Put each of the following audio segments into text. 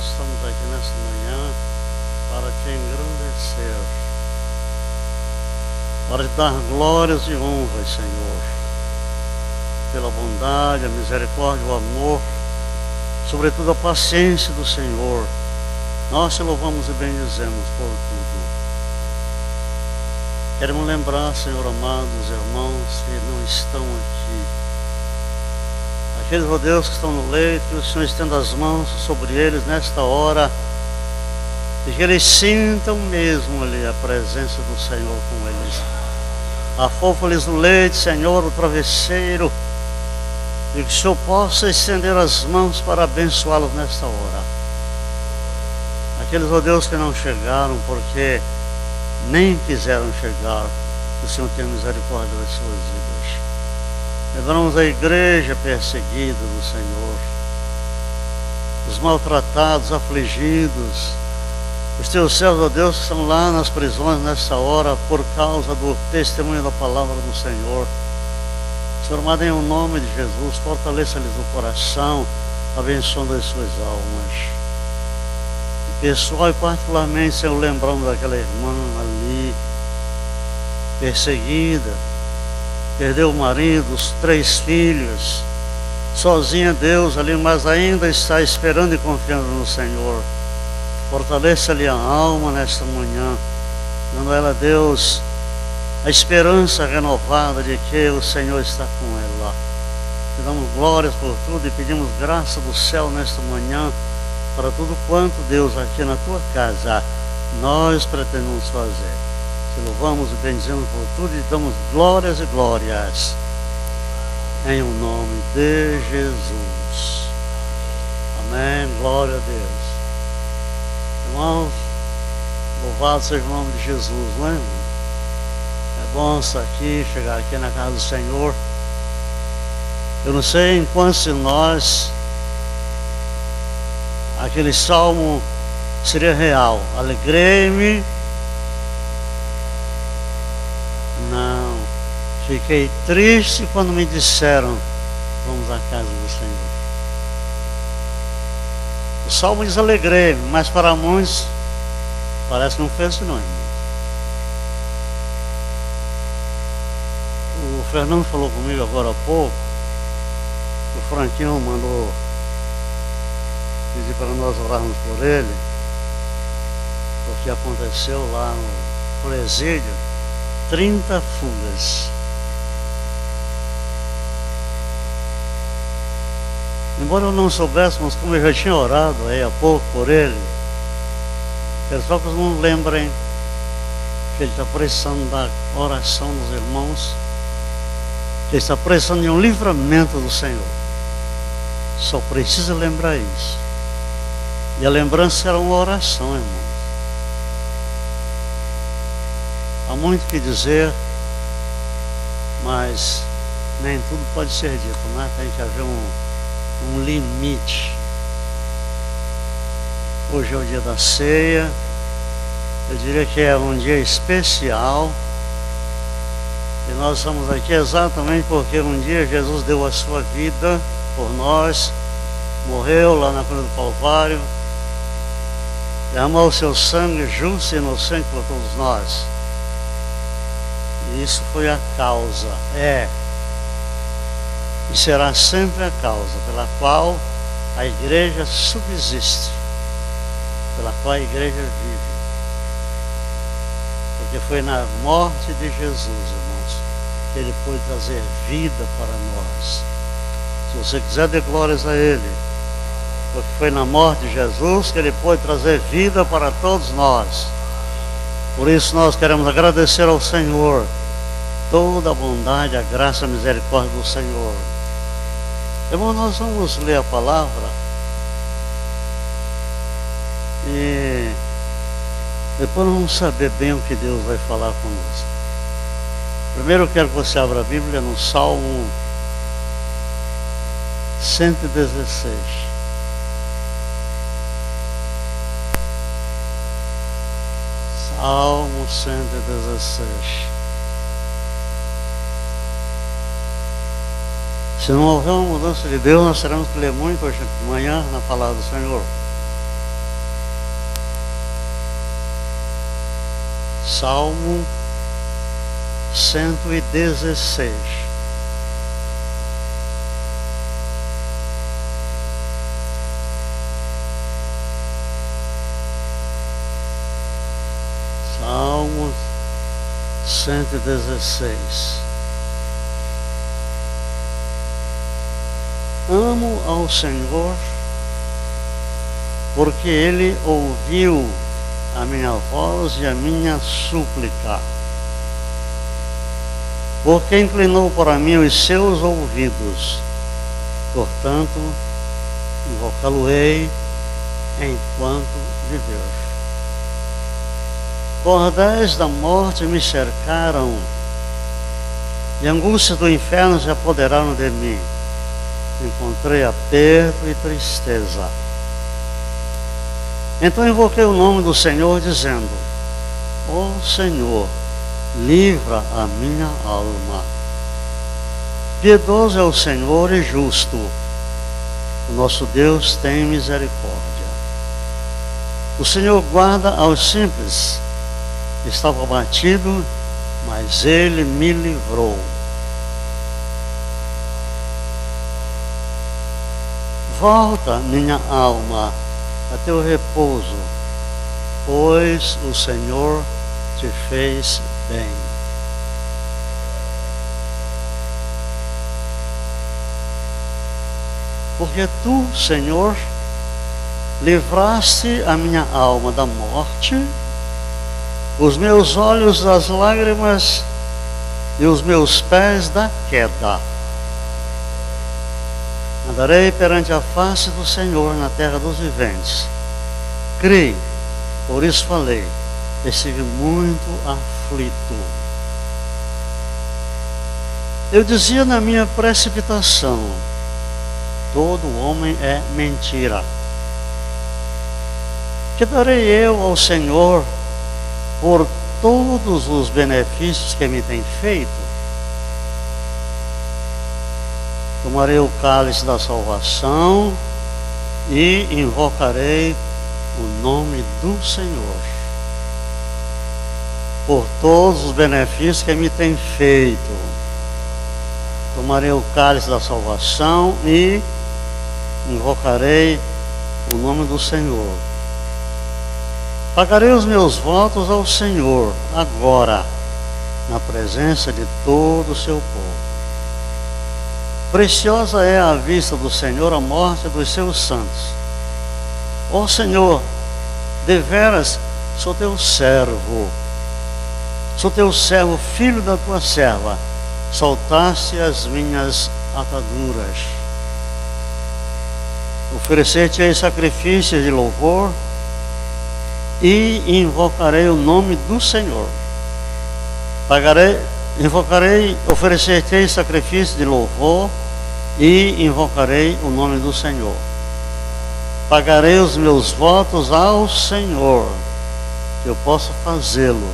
estamos aqui nesta manhã para te engrandecer, para te dar glórias e honras, Senhor, pela bondade, a misericórdia, o amor, sobretudo a paciência do Senhor. Nós te louvamos e bendizemos por tudo. Queremos lembrar, Senhor amado, os irmãos que não estão aqui, aqueles, ó Deus, que estão no leito, que o Senhor estenda as mãos sobre eles nesta hora, e que eles sintam mesmo ali a presença do Senhor com eles. Afofa-lhes o leite, Senhor, o travesseiro, e que o Senhor possa estender as mãos para abençoá-los nesta hora. Aqueles, ó Deus, que não chegaram porque nem quiseram chegar, que o Senhor tenha misericórdia das suas vidas. Lembramos a igreja perseguida do Senhor, os maltratados, afligidos, os teus servos, ó Deus, que estão lá nas prisões nessa hora por causa do testemunho da palavra do Senhor. Senhor amado, em nome de Jesus, fortaleça-lhes o coração, abençoando as suas almas. E pessoal, e particularmente, Senhor, lembrando daquela irmã ali, perseguida, perdeu o marido, os 3 filhos, sozinha, Deus, ali, mas ainda está esperando e confiando no Senhor. Fortaleça-lhe a alma nesta manhã, dando a ela, Deus, a esperança renovada de que o Senhor está com ela. Te damos glórias por tudo e pedimos graça do céu nesta manhã para tudo quanto, Deus, aqui na tua casa nós pretendemos fazer. Te louvamos e bendizemos por tudo e damos glórias e glórias em o nome de Jesus. Amém. Glória a Deus. Irmãos, louvado seja o nome de Jesus, não é, irmão? É bom estar aqui, chegar aqui na casa do Senhor. Eu não sei em quantos de nós aquele salmo seria real. Alegrei-me. Não. Fiquei triste quando me disseram: vamos à casa do Senhor. O salmo diz alegrei-me, mas para muitos parece que não fez isso não, irmão. O Fernando falou comigo agora há pouco, o Franquinho mandou pedir para nós orarmos por ele, porque aconteceu lá no presídio 30 fugas. Embora eu não soubéssemos, como eu já tinha orado aí há pouco por ele, quero só que os irmãos lembrem que ele está precisando da oração dos irmãos, que ele está precisando de um livramento do Senhor. Só precisa lembrar isso. E a lembrança será uma oração, irmãos. Há muito o que dizer, mas nem tudo pode ser dito, né? Tem que haver um limite. Hoje é o dia da ceia. Eu diria que é um dia especial. E nós estamos aqui exatamente porque um dia Jesus deu a sua vida por nós, morreu lá na cruz do Calvário, derramou o seu sangue justo e inocente por todos nós. E isso foi a causa, e será sempre a causa pela qual a igreja subsiste, pela qual a igreja vive. Porque foi na morte de Jesus, irmãos, que ele pôde trazer vida para nós. Se você quiser, dê glórias a ele, porque foi na morte de Jesus que ele pôde trazer vida para todos nós. Por isso nós queremos agradecer ao Senhor toda a bondade, a graça, a misericórdia do Senhor. Irmão, nós vamos ler a palavra e depois vamos saber bem o que Deus vai falar conosco. Primeiro eu quero que você abra a Bíblia no Salmo 116. Salmo 116. Se não houver uma mudança de Deus, nós teremos que ler muito hoje de manhã na palavra do Senhor. Salmo 116. Salmo 116. Amo ao Senhor, porque Ele ouviu a minha voz e a minha súplica, porque inclinou para mim os seus ouvidos. Portanto, invocá-lo-ei enquanto viver. Cordéis da morte me cercaram, e angústias do inferno se apoderaram de mim. Encontrei aperto e tristeza. Então invoquei o nome do Senhor, dizendo: ó Senhor, livra a minha alma. Piedoso é o Senhor e justo. O nosso Deus tem misericórdia. O Senhor guarda aos simples. Estava abatido, mas Ele me livrou. Volta, minha alma, a teu repouso, pois o Senhor te fez bem. Porque tu, Senhor, livraste a minha alma da morte, os meus olhos das lágrimas e os meus pés da queda. Andarei perante a face do Senhor na terra dos viventes. Criei, por isso falei, estive muito aflito. Eu dizia na minha precipitação: todo homem é mentira. Que darei eu ao Senhor por todos os benefícios que me tem feito? Tomarei o cálice da salvação e invocarei o nome do Senhor por todos os benefícios que me tem feito. Tomarei o cálice da salvação e invocarei o nome do Senhor. Pagarei os meus votos ao Senhor agora, na presença de todo o seu povo. Preciosa é à vista do Senhor a morte dos seus santos. Ó Senhor, deveras sou teu servo, filho da tua serva. Soltaste as minhas ataduras. Oferecer-te-ei sacrifícios de louvor e invocarei o nome do Senhor. Oferecer-te-ei sacrifício de louvor e invocarei o nome do Senhor. Pagarei os meus votos ao Senhor, que eu possa fazê-lo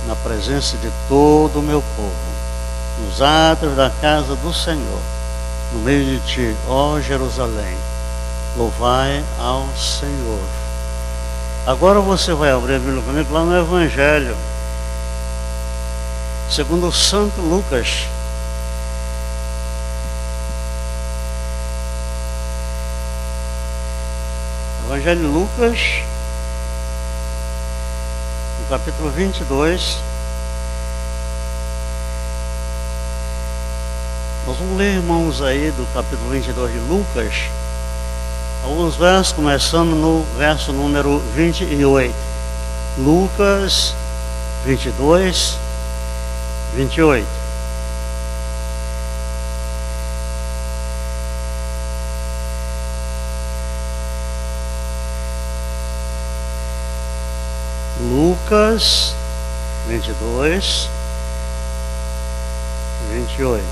na presença de todo o meu povo, nos átrios da casa do Senhor, no meio de ti, ó Jerusalém. Louvai ao Senhor. Agora você vai abrir a Bíblia comigo lá no Evangelho segundo Santo Lucas. Evangelho de Lucas, no capítulo 22. Nós vamos ler, irmãos, aí do capítulo 22 de Lucas, alguns versos, começando no verso número 28. Lucas 22, 28. Lucas 22, 28.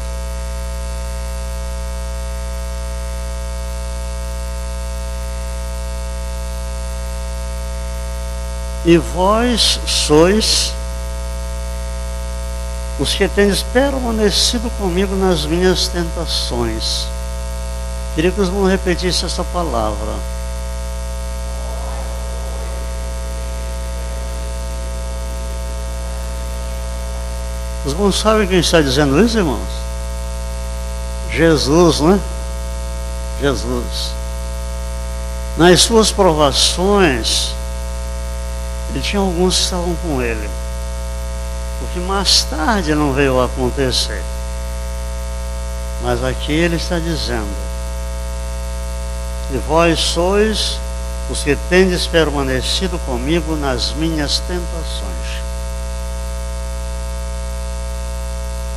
E vós sois os que tendes permanecido comigo nas minhas tentações. Queria que os irmãos repetissem essa palavra. Os irmãos sabem quem está dizendo isso, irmãos? Jesus, né? Jesus. Nas suas provações, ele tinha alguns que estavam com ele. O que mais tarde não veio a acontecer. Mas aqui ele está dizendo: e vós sois os que tendes permanecido comigo nas minhas tentações.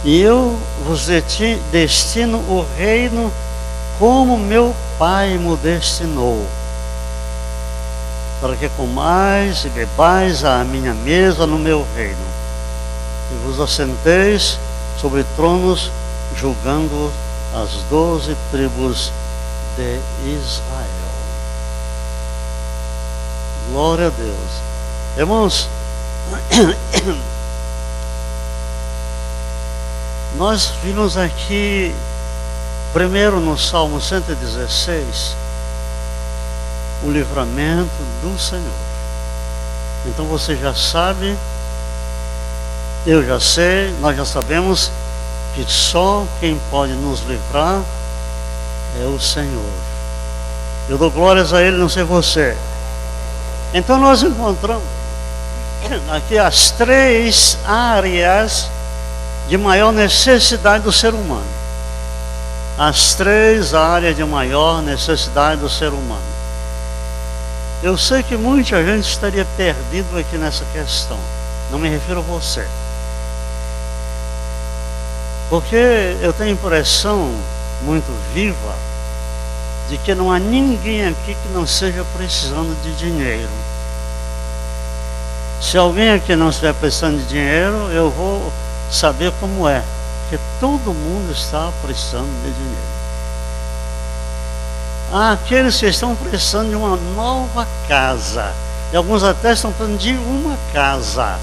E eu vos destino o reino como meu Pai me destinou, para que comais e bebais à minha mesa no meu reino, e vos assenteis sobre tronos, julgando as 12 tribos de Israel. Glória a Deus. Irmãos, nós vimos aqui, primeiro no Salmo 116, o livramento do Senhor. Então você já sabe, eu já sei, nós já sabemos que só quem pode nos livrar é o Senhor. Eu dou glórias a Ele, não sei você. Então nós encontramos aqui as 3 áreas de maior necessidade do ser humano. As 3 áreas de maior necessidade do ser humano. Eu sei que muita gente estaria perdido aqui nessa questão. Não me refiro a você. Porque eu tenho a impressão muito viva de que não há ninguém aqui que não esteja precisando de dinheiro. Se alguém aqui não estiver precisando de dinheiro, eu vou saber como é. Porque todo mundo está precisando de dinheiro. Há aqueles que estão precisando de uma nova casa. E alguns até estão precisando de uma casa.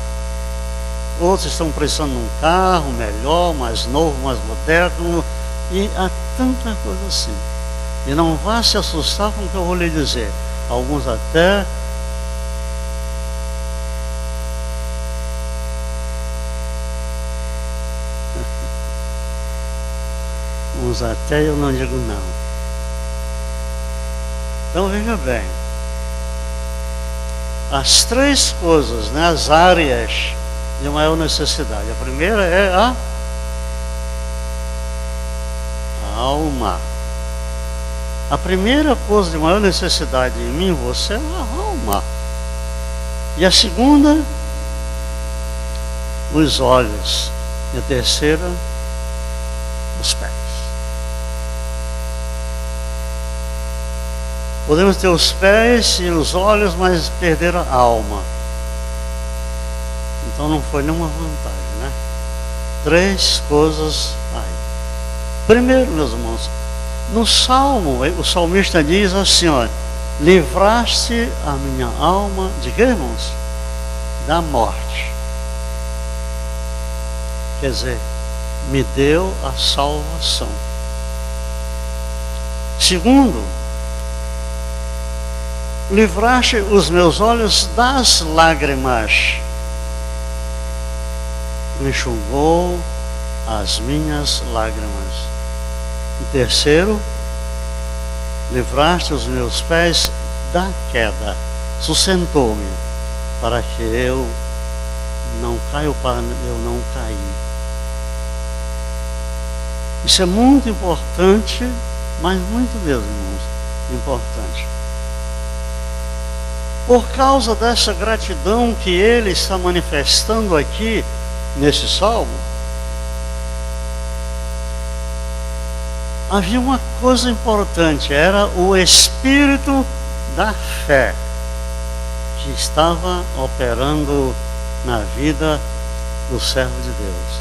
Outros estão precisando de um carro melhor, mais novo, mais moderno. E há tanta coisa assim. E não vá se assustar com o que eu vou lhe dizer. Alguns até uns até eu não digo não. Então veja bem, as 3 coisas, né, as áreas de maior necessidade. A primeira é a alma. A primeira coisa de maior necessidade em mim e você é a alma. E a segunda, os olhos. E a terceira, os pés. Podemos ter os pés e os olhos, mas perder a alma. Então não foi nenhuma vantagem, né? 3 coisas aí. Primeiro, meus irmãos, no Salmo, o salmista diz assim, ó: livraste a minha alma de quê, irmãos? Da morte. Quer dizer, me deu a salvação. Segundo, livraste os meus olhos das lágrimas. Enxugou as minhas lágrimas. E terceiro, livraste os meus pés da queda. Sustentou-me para que eu não caia, para eu não cair. Isso é muito importante, mas muito mesmo, irmãos, importante. Por causa dessa gratidão que ele está manifestando aqui nesse salmo, havia uma coisa importante, era o espírito da fé que estava operando na vida do servo de Deus.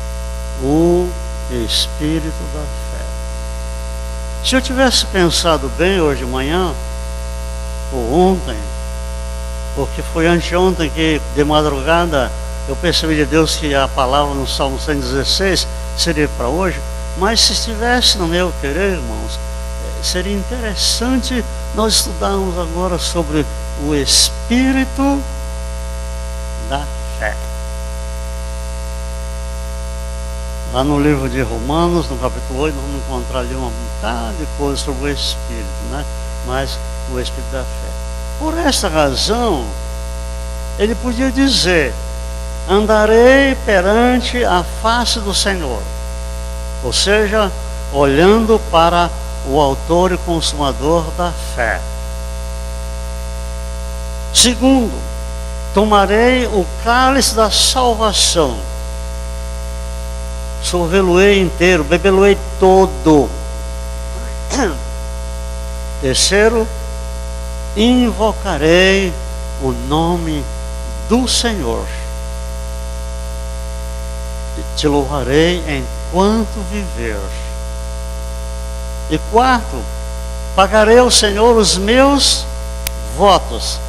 O espírito da fé. Se eu tivesse pensado bem hoje de manhã, ou ontem, porque foi anteontem que de madrugada eu percebi de Deus que a palavra no Salmo 116 seria para hoje, mas se estivesse no meu querer, irmãos, seria interessante nós estudarmos agora sobre o espírito da fé. Lá no livro de Romanos, no capítulo 8, nós vamos encontrar ali uma bocada de coisa sobre o Espírito, né? Mas o Espírito da fé. Por esta razão, ele podia dizer: andarei perante a face do Senhor. Ou seja, olhando para o autor e consumador da fé. Segundo, tomarei o cálice da salvação. Sorvê-lo-ei inteiro, bebê-lo-ei todo. Terceiro, invocarei o nome do Senhor. E te louvarei enquanto viver. E quarto, pagarei ao Senhor os meus votos,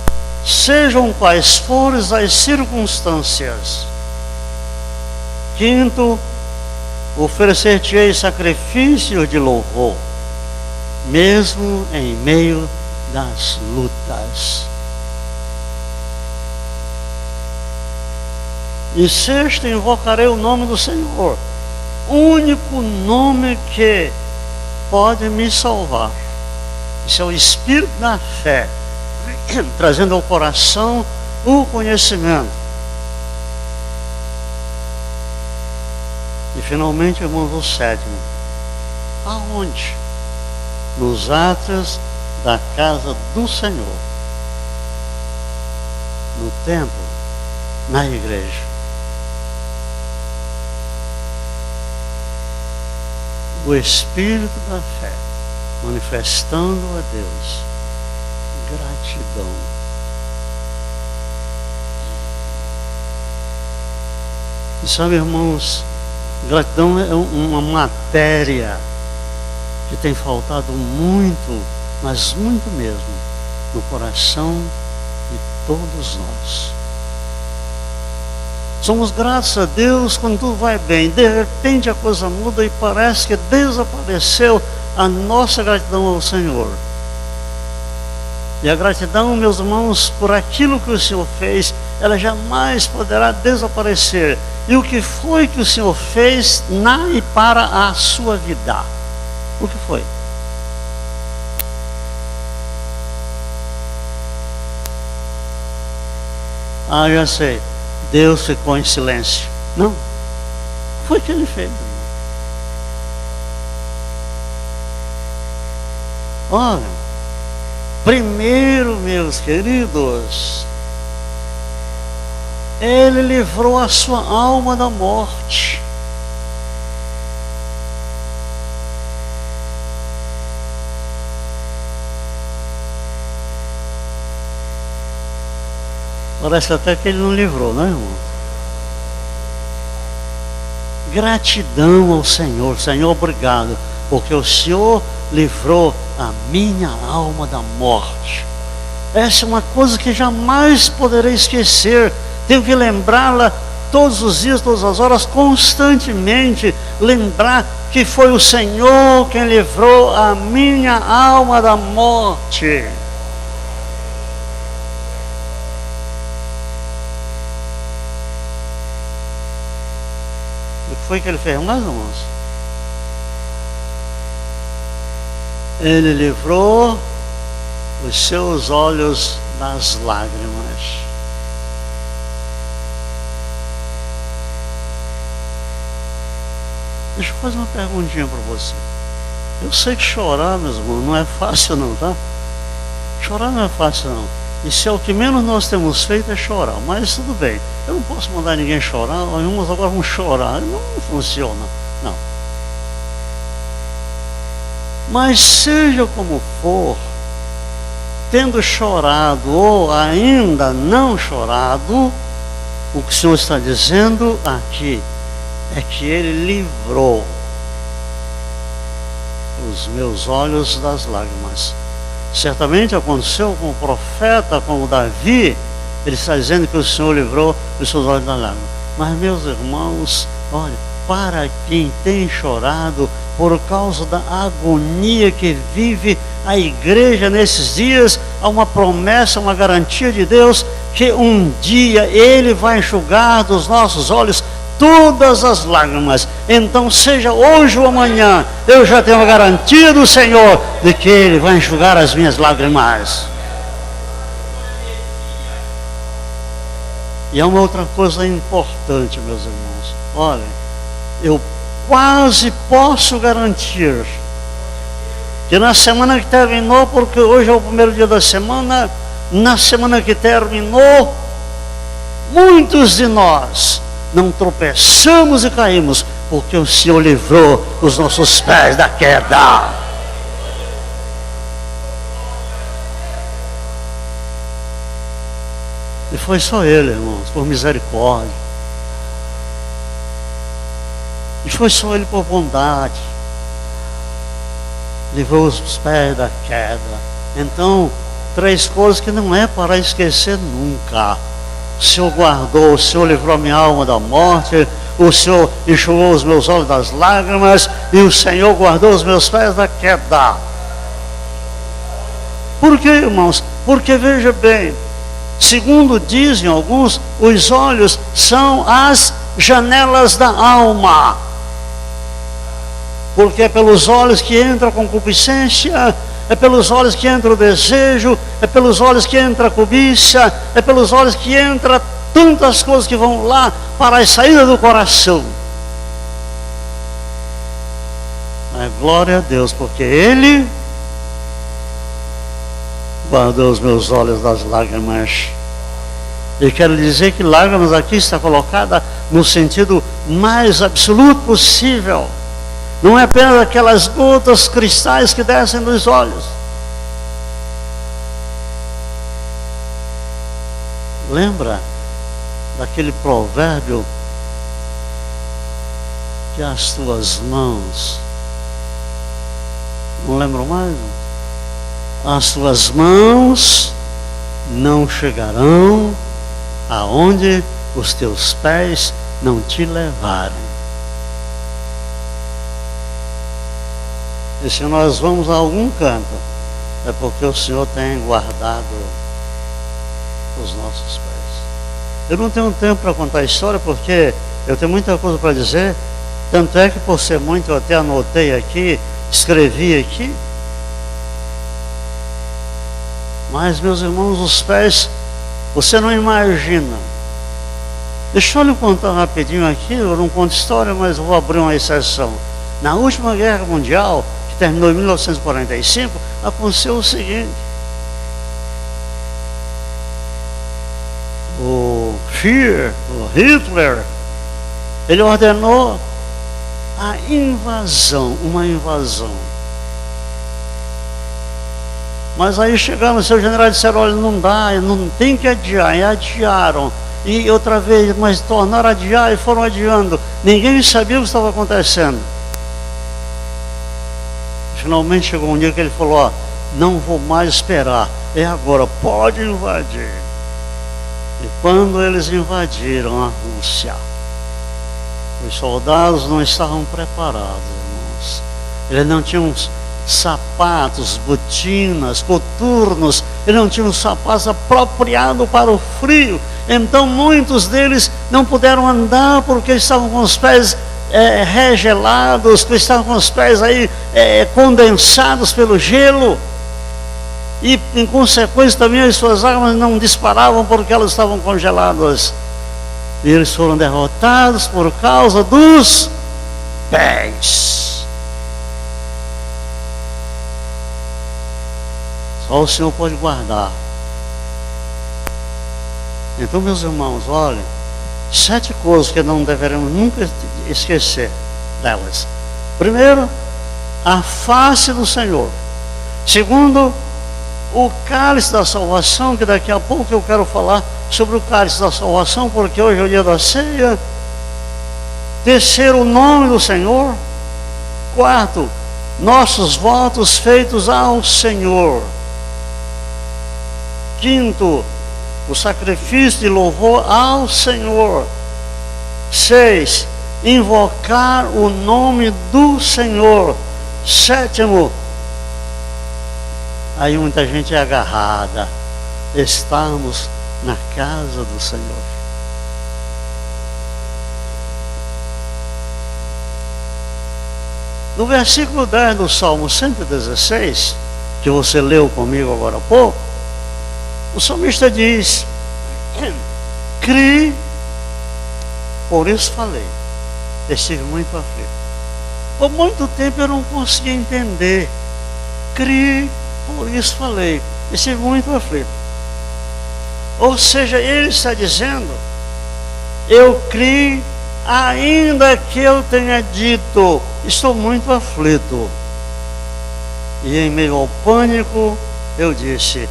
sejam quais forem as circunstâncias. Quinto, oferecer-te-ei sacrifícios de louvor, mesmo em meio das lutas. E sexto, invocarei o nome do Senhor, único nome que pode me salvar. Isso é o Espírito da fé, trazendo ao coração o conhecimento. E finalmente, irmãos, o sétimo. Aonde? Nos átrios da casa do Senhor. No templo, na igreja. O Espírito da fé, manifestando a Deus gratidão. E sabe, irmãos, gratidão é uma matéria que tem faltado muito, mas muito mesmo, no coração de todos nós. Somos gratos a Deus quando tudo vai bem. De repente a coisa muda e parece que desapareceu a nossa gratidão ao Senhor. E a gratidão, meus irmãos, por aquilo que o Senhor fez, ela jamais poderá desaparecer. E o que foi que o Senhor fez na e para a sua vida? O que foi? Ah, já sei. Deus ficou em silêncio. Não. Foi o que ele fez. Olha, primeiro, meus queridos, ele livrou a sua alma da morte. Parece até que ele não livrou, não é, irmão? Gratidão ao Senhor. Senhor, obrigado, porque o Senhor livrou a minha alma da morte. Essa é uma coisa que jamais poderei esquecer. Tenho que lembrá-la todos os dias, todas as horas, constantemente. Lembrar que foi o Senhor quem livrou a minha alma da morte. O que foi que ele fez, meus irmãos? Ele livrou os seus olhos das lágrimas. Deixa eu fazer uma perguntinha para você. Eu sei que chorar, meus irmãos, não é fácil não, tá? Chorar não é fácil não. E se é o que menos nós temos feito é chorar. Mas tudo bem. Eu não posso mandar ninguém chorar. Uns agora vão chorar. Não funciona. Não. Mas seja como for, tendo chorado ou ainda não chorado, o que o Senhor está dizendo aqui é que Ele livrou os meus olhos das lágrimas. Certamente aconteceu com o profeta, como Davi, ele está dizendo que o Senhor livrou os seus olhos das lágrimas. Mas, meus irmãos, olha, para quem tem chorado por causa da agonia que vive a igreja nesses dias, há uma promessa, uma garantia de Deus, que um dia Ele vai enxugar dos nossos olhos todas as lágrimas. Então, seja hoje ou amanhã, eu já tenho a garantia do Senhor de que Ele vai enxugar as minhas lágrimas. E há uma outra coisa importante, meus irmãos. Olha, eu quase posso garantir que na semana que terminou, porque hoje é o primeiro dia da semana, na semana que terminou, muitos de nós não tropeçamos e caímos, porque o Senhor livrou os nossos pés da queda. E foi só Ele, irmãos, por misericórdia. E foi só Ele por bondade. Livrou os pés da queda. Então, 3 coisas que não é para esquecer nunca. O Senhor guardou, o Senhor livrou a minha alma da morte, o Senhor enxugou os meus olhos das lágrimas, e o Senhor guardou os meus pés da queda. Por quê, irmãos? Porque veja bem, segundo dizem alguns, os olhos são as janelas da alma. Porque é pelos olhos que entra a concupiscência, é pelos olhos que entra o desejo, é pelos olhos que entra a cobiça, é pelos olhos que entra tantas coisas que vão lá para a saída do coração. Mas glória a Deus, porque Ele guardou os meus olhos das lágrimas. Eu quero dizer que lágrimas aqui está colocada no sentido mais absoluto possível. Não é apenas aquelas gotas cristais que descem dos olhos. Lembra daquele provérbio que as tuas mãos, não lembro mais, as tuas mãos não chegarão aonde os teus pés não te levarem. E se nós vamos a algum canto, é porque o Senhor tem guardado os nossos pés. Eu não tenho tempo para contar a história, porque eu tenho muita coisa para dizer. Tanto é que, por ser muito, eu até anotei aqui, escrevi aqui. Mas, meus irmãos, os pés, você não imagina. Deixa eu lhe contar rapidinho aqui, eu não conto história, mas eu vou abrir uma exceção. Na última Guerra Mundial, que terminou em 1945, aconteceu o seguinte. O Führer, o Hitler, ele ordenou a invasão, uma invasão. Mas aí chegaram, os seus generais disseram, olha, não dá, não tem que adiar, e adiaram. E outra vez, mas tornaram a adiar e foram adiando. Ninguém sabia o que estava acontecendo. Finalmente chegou um dia que ele falou, ó, não vou mais esperar, é agora, pode invadir. E quando eles invadiram a Rússia, os soldados não estavam preparados, irmãos. Eles não tinham sapatos, botinas, coturnos, eles não tinham sapatos apropriados para o frio. Então muitos deles não puderam andar porque estavam com os pés regelados, que estavam com os pés aí condensados pelo gelo. E em consequência também as suas armas não disparavam porque elas estavam congeladas. E eles foram derrotados por causa dos pés. Só o Senhor pode guardar. Então, meus irmãos, olhem, 7 coisas que não deveremos nunca esquecer delas. Primeiro, a face do Senhor. Segundo, o cálice da salvação, que daqui a pouco eu quero falar sobre o cálice da salvação, porque hoje é o dia da ceia. Terceiro, o nome do Senhor. Quarto, nossos votos feitos ao Senhor. Quinto, o sacrifício de louvor ao Senhor. 6, invocar o nome do Senhor. 7, aí muita gente é agarrada, estarmos na casa do Senhor. No versículo 10 do Salmo 116, que você leu comigo agora há pouco, o salmista diz: criei, por isso falei, estive muito aflito. Por muito tempo eu não conseguia entender. Criei, por isso falei, estive muito aflito. Ou seja, ele está dizendo: eu criei, ainda que eu tenha dito, estou muito aflito. E em meio ao pânico, eu disse: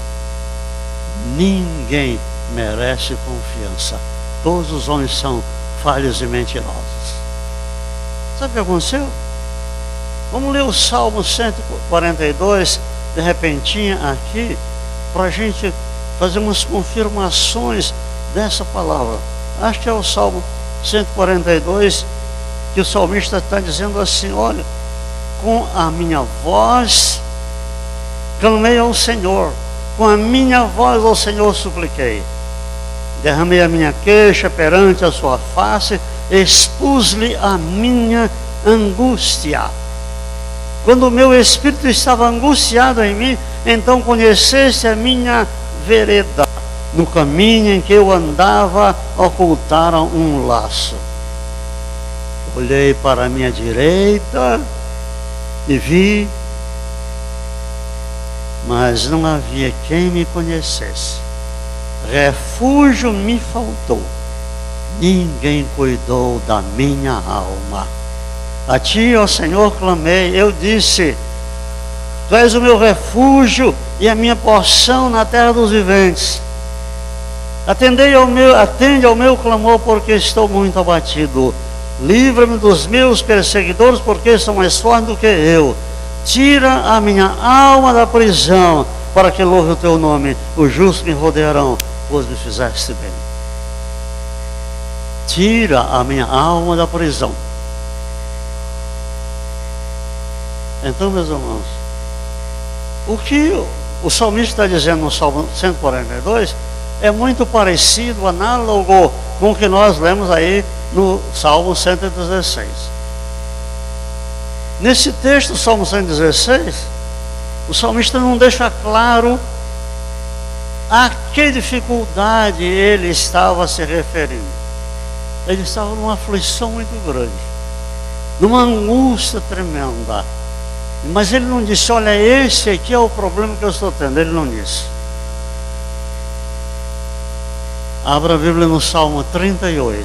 ninguém merece confiança. Todos os homens são falhos e mentirosos. Sabe o que aconteceu? Vamos ler o Salmo 142, de repentinho aqui, para a gente fazer umas confirmações dessa palavra. Acho que é o Salmo 142, que o salmista está dizendo assim: olha, com a minha voz clamei ao Senhor, com a minha voz ao Senhor supliquei, derramei a minha queixa perante a sua face, expus-lhe a minha angústia. Quando o meu espírito estava angustiado em mim, então conheceste a minha vereda. No caminho em que eu andava, ocultaram um laço. Olhei para a minha direita e vi, mas não havia quem me conhecesse. Refúgio me faltou. Ninguém cuidou da minha alma. A ti, ó Senhor, clamei. Eu disse: tu és o meu refúgio e a minha porção na terra dos viventes. Atende ao meu clamor, porque estou muito abatido. Livra-me dos meus perseguidores, porque são mais fortes do que eu. Tira a minha alma da prisão, para que louve o teu nome. Os justos me rodearão, pois me fizeste bem. Tira a minha alma da prisão. Então, meus irmãos, o que o salmista está dizendo no Salmo 142 é muito parecido, análogo com o que nós lemos aí no Salmo 116. Nesse texto, Salmo 116, o salmista não deixa claro a que dificuldade ele estava se referindo. Ele estava numa aflição muito grande, numa angústia tremenda. Mas ele não disse: olha, esse aqui é o problema que eu estou tendo. Ele não disse. Abra a Bíblia no Salmo 38,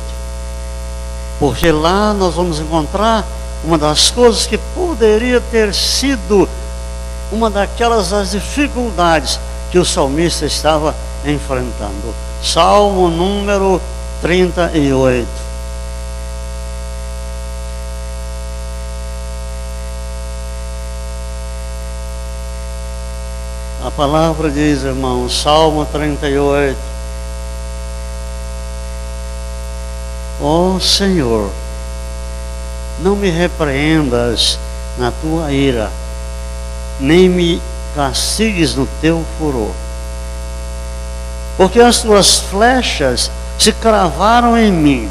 porque lá nós vamos encontrar uma das coisas que poderia ter sido uma daquelas as dificuldades que o salmista estava enfrentando. Salmo número 38. A palavra diz, irmão, Salmo 38. Ó Senhor, não me repreendas na tua ira, nem me castigues no teu furor, porque as tuas flechas se cravaram em mim,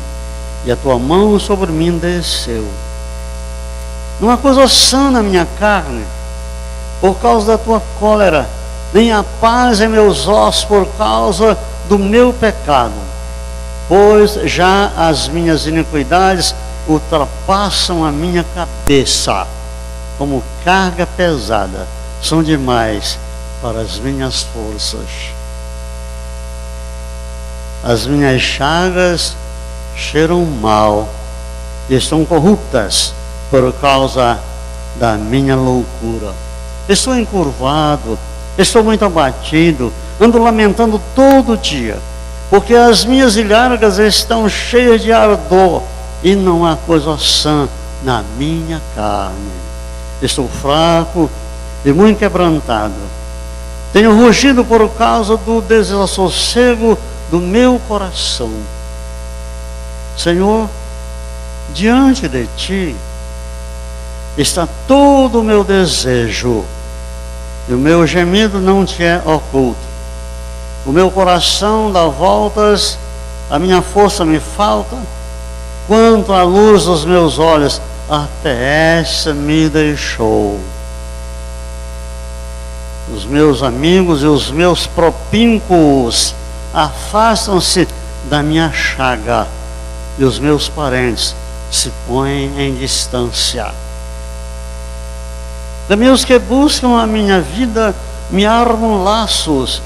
e a tua mão sobre mim desceu. Não há coisa sã na minha carne, por causa da tua cólera, nem há paz em meus ossos por causa do meu pecado, pois já as minhas iniquidades ultrapassam a minha cabeça, como carga pesada, são demais para as minhas forças. As minhas chagas cheiram mal, e estão corruptas por causa da minha loucura. Estou encurvado, estou muito abatido, ando lamentando todo dia, porque as minhas ilhargas estão cheias de ardor, e não há coisa sã na minha carne. Estou fraco e muito quebrantado. Tenho rugido por causa do desassossego do meu coração. Senhor, diante de ti está todo o meu desejo, e o meu gemido não te é oculto. O meu coração dá voltas, a minha força me falta. quanto a luz dos meus olhos, até essa me deixou. Os meus amigos e os meus propíncos afastam-se da minha chaga, e os meus parentes se põem em distância. Também os que buscam a minha vida me armam laços,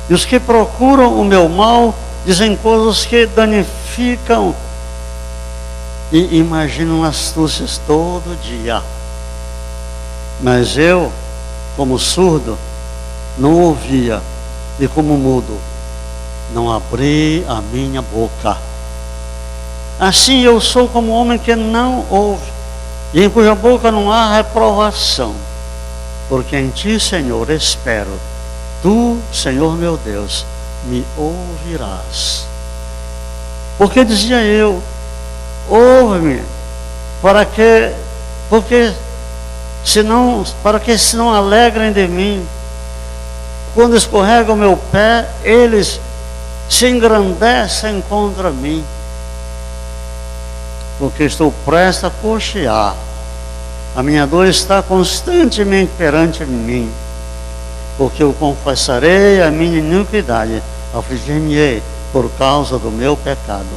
e os que procuram o meu mal dizem coisas que danificam e imaginam astúcias todo dia. Mas eu, como surdo, não ouvia, e como mudo, não abri a minha boca. Assim eu sou como homem que não ouve, e em cuja boca não há reprovação. Porque em ti, Senhor, espero. Tu, Senhor meu Deus, me ouvirás. Porque dizia eu, ouve-me, para que se não alegrem de mim. Quando escorrega o meu pé, eles se engrandecem contra mim. Porque estou prestes a coxear. A minha dor está constantemente perante mim. Porque eu confessarei a minha iniquidade, afligir-me-ei por causa do meu pecado.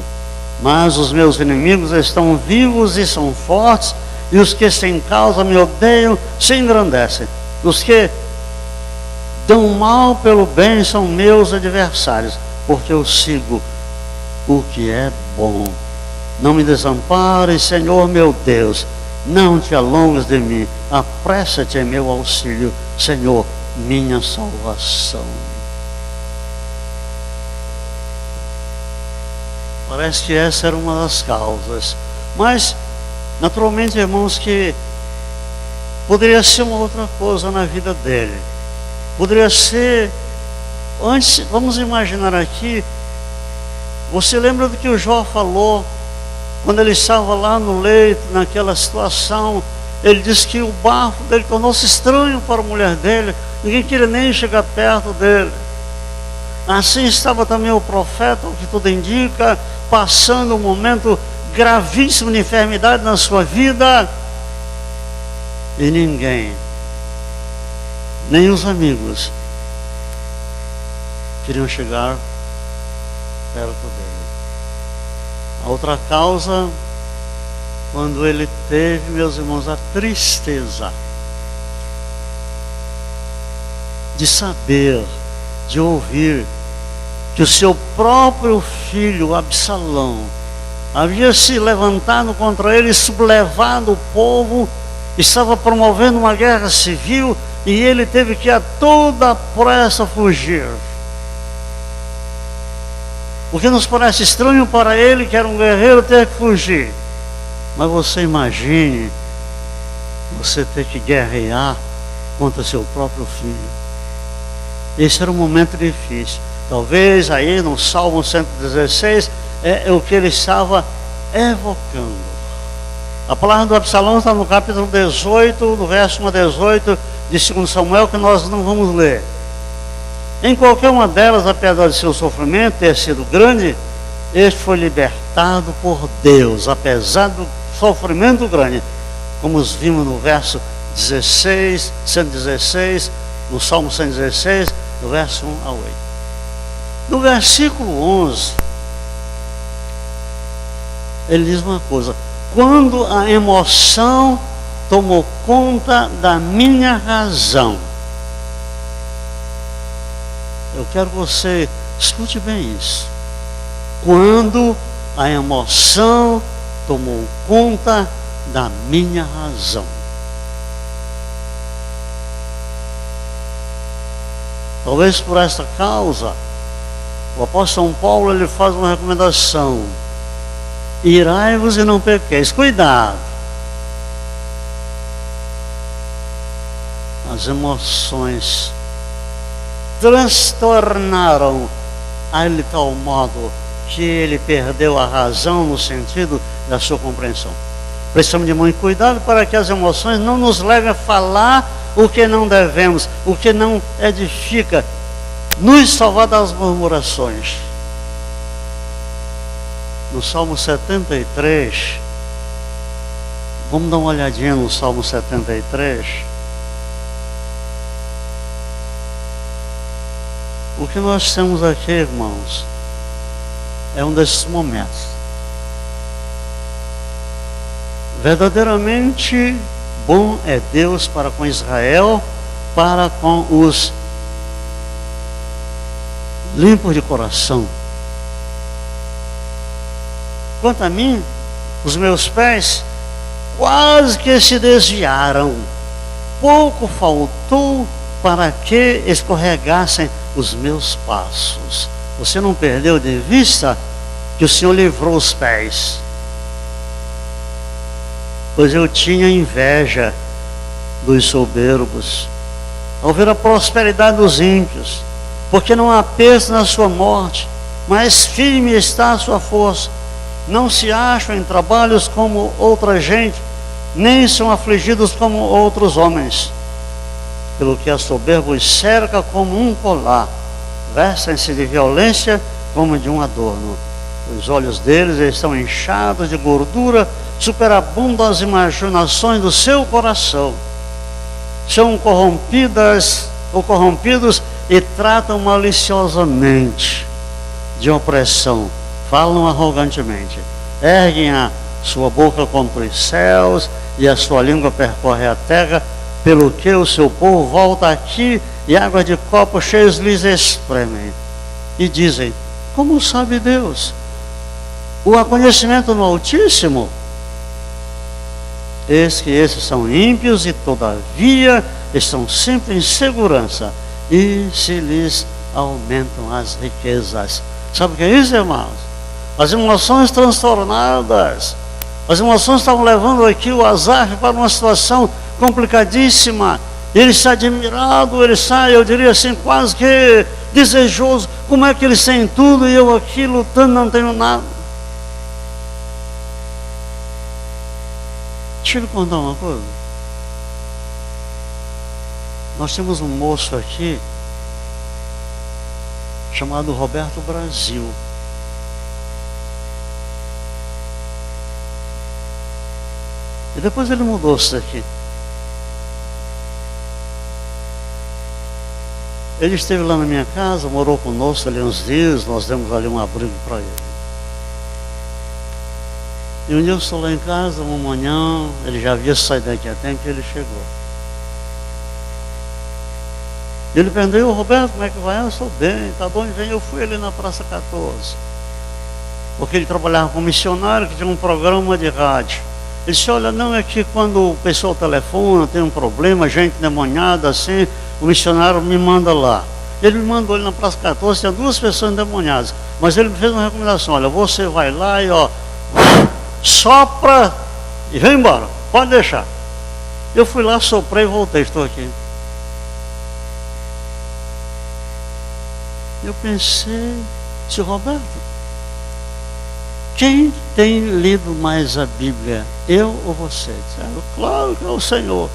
Mas os meus inimigos estão vivos e são fortes, e os que sem causa me odeiam se engrandecem. Os que dão mal pelo bem são meus adversários, porque eu sigo o que é bom. Não me desampares, Senhor meu Deus, não te alongues de mim, apressa-te em meu auxílio, Senhor, minha salvação. Parece que essa era uma das causas, mas naturalmente, irmãos, que poderia ser uma outra coisa na vida dele. Poderia ser, antes, vamos imaginar aqui, você lembra do que o Jó falou, quando ele estava lá no leito, naquela situação, ele disse que o bafo dele tornou-se estranho para a mulher dele, ninguém queria nem chegar perto dele. Assim estava também o profeta, o que tudo indica, passando um momento gravíssimo de enfermidade na sua vida, e ninguém, nem os amigos, queriam chegar perto dele. A outra causa, quando ele teve, meus irmãos, a tristeza de saber, de ouvir que o seu próprio filho Absalão havia se levantado contra ele, sublevado o povo, estava promovendo uma guerra civil, e ele teve que a toda pressa fugir. Porque nos parece estranho para ele, que era um guerreiro, ter que fugir. Mas você imagine você ter que guerrear contra seu próprio filho. Esse era um momento difícil. Talvez aí no Salmo 116 é o que ele estava evocando. A palavra do Absalão está no capítulo 18, no verso 1 a 18 de 2 Samuel, que nós não vamos ler. Em qualquer uma delas, apesar de seu sofrimento ter sido grande, este foi libertado por Deus, apesar do sofrimento grande, como vimos no verso 16, 116, no Salmo 116, do verso 1 a 8. No versículo 11, ele diz uma coisa: quando a emoção tomou conta da minha razão. Eu quero que você escute bem isso. Quando a emoção tomou conta da minha razão. Talvez por esta causa, o apóstolo São Paulo ele faz uma recomendação: irai-vos e não pequeis. Cuidado. As emoções transtornaram a ele de tal modo que ele perdeu a razão no sentido da sua compreensão. Precisamos de muito cuidado para que as emoções não nos levem a falar o que não devemos, o que não edifica, nos salvar das murmurações. no Salmo 73, vamos dar uma olhadinha no Salmo 73. O que nós temos aqui, irmãos, é um desses momentos. Verdadeiramente bom é Deus para com Israel, para com os limpos de coração. Quanto a mim, os meus pés quase que se desviaram. Pouco faltou para que escorregassem os meus passos. Você não perdeu de vista que o Senhor livrou os pés? Pois eu tinha inveja dos soberbos, ao ver a prosperidade dos ímpios, porque não há peso na sua morte, mas firme está a sua força. Não se acham em trabalhos como outra gente, nem são afligidos como outros homens. Pelo que a soberba os cerca como um colar, vestem-se de violência como de um adorno. Os olhos deles estão inchados de gordura, superabundam as imaginações do seu coração. São corrompidos e tratam maliciosamente de opressão. Falam arrogantemente, erguem a sua boca contra os céus e a sua língua percorre a terra, pelo que o seu povo volta aqui e águas de copos cheios lhes espremem. E dizem, como sabe Deus? O há conhecimento no Altíssimo? Eis que esses são ímpios e todavia estão sempre em segurança e se lhes aumentam as riquezas. Sabe o que é isso, irmãos? As emoções transtornadas. As emoções estavam levando aqui o Asaf para uma situação complicadíssima. Ele está admirado, ele está, eu diria assim, quase que desejoso. Como é que eles têm tudo e eu aqui lutando não tenho nada? Deixa eu lhe contar uma coisa. Nós temos um moço aqui chamado Roberto Brasil. E depois ele mudou-se daqui. Ele esteve lá na minha casa, morou conosco ali uns dias, nós demos ali um abrigo para ele. E um dia eu estou lá em casa, uma manhã, ele já havia saído daqui há tempo e ele chegou. Ele perguntou, Roberto, como é que vai? Eu estou bem, tá bom, vem. Eu fui ali na Praça 14. Porque ele trabalhava com um missionário que tinha um programa de rádio. Ele disse, olha, não é que quando o pessoal telefona, tem um problema, gente endemoniada assim, o missionário me manda lá. Ele me mandou ali na Praça 14, tinha 2 pessoas endemoniadas. Mas ele me fez uma recomendação, olha, você vai lá e ó, sopra e vem embora, pode deixar. Eu fui lá, soprei e voltei, estou aqui. Eu pensei, seu Roberto, quem tem lido mais a Bíblia, eu ou você? Disseram, claro que é o Senhor.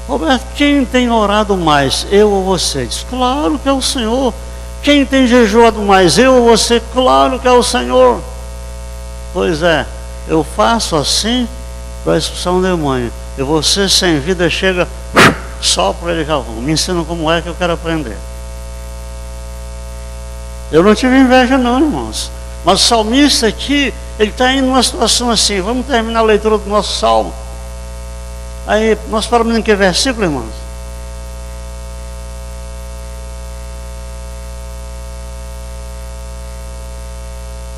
Roberto, quem tem orado mais, eu ou você? Diz, claro que é o Senhor. Quem tem jejuado mais, eu ou você? Claro que é o Senhor. Pois é, eu faço assim para expulsar um demônio. E você sem vida chega, só para ele já vão. Me ensina como é que eu quero aprender. Eu não tive inveja não, irmãos. Mas o salmista aqui, ele está indo numa situação assim. Vamos terminar a leitura do nosso salmo. Aí, nós paramos em que versículo, irmãos?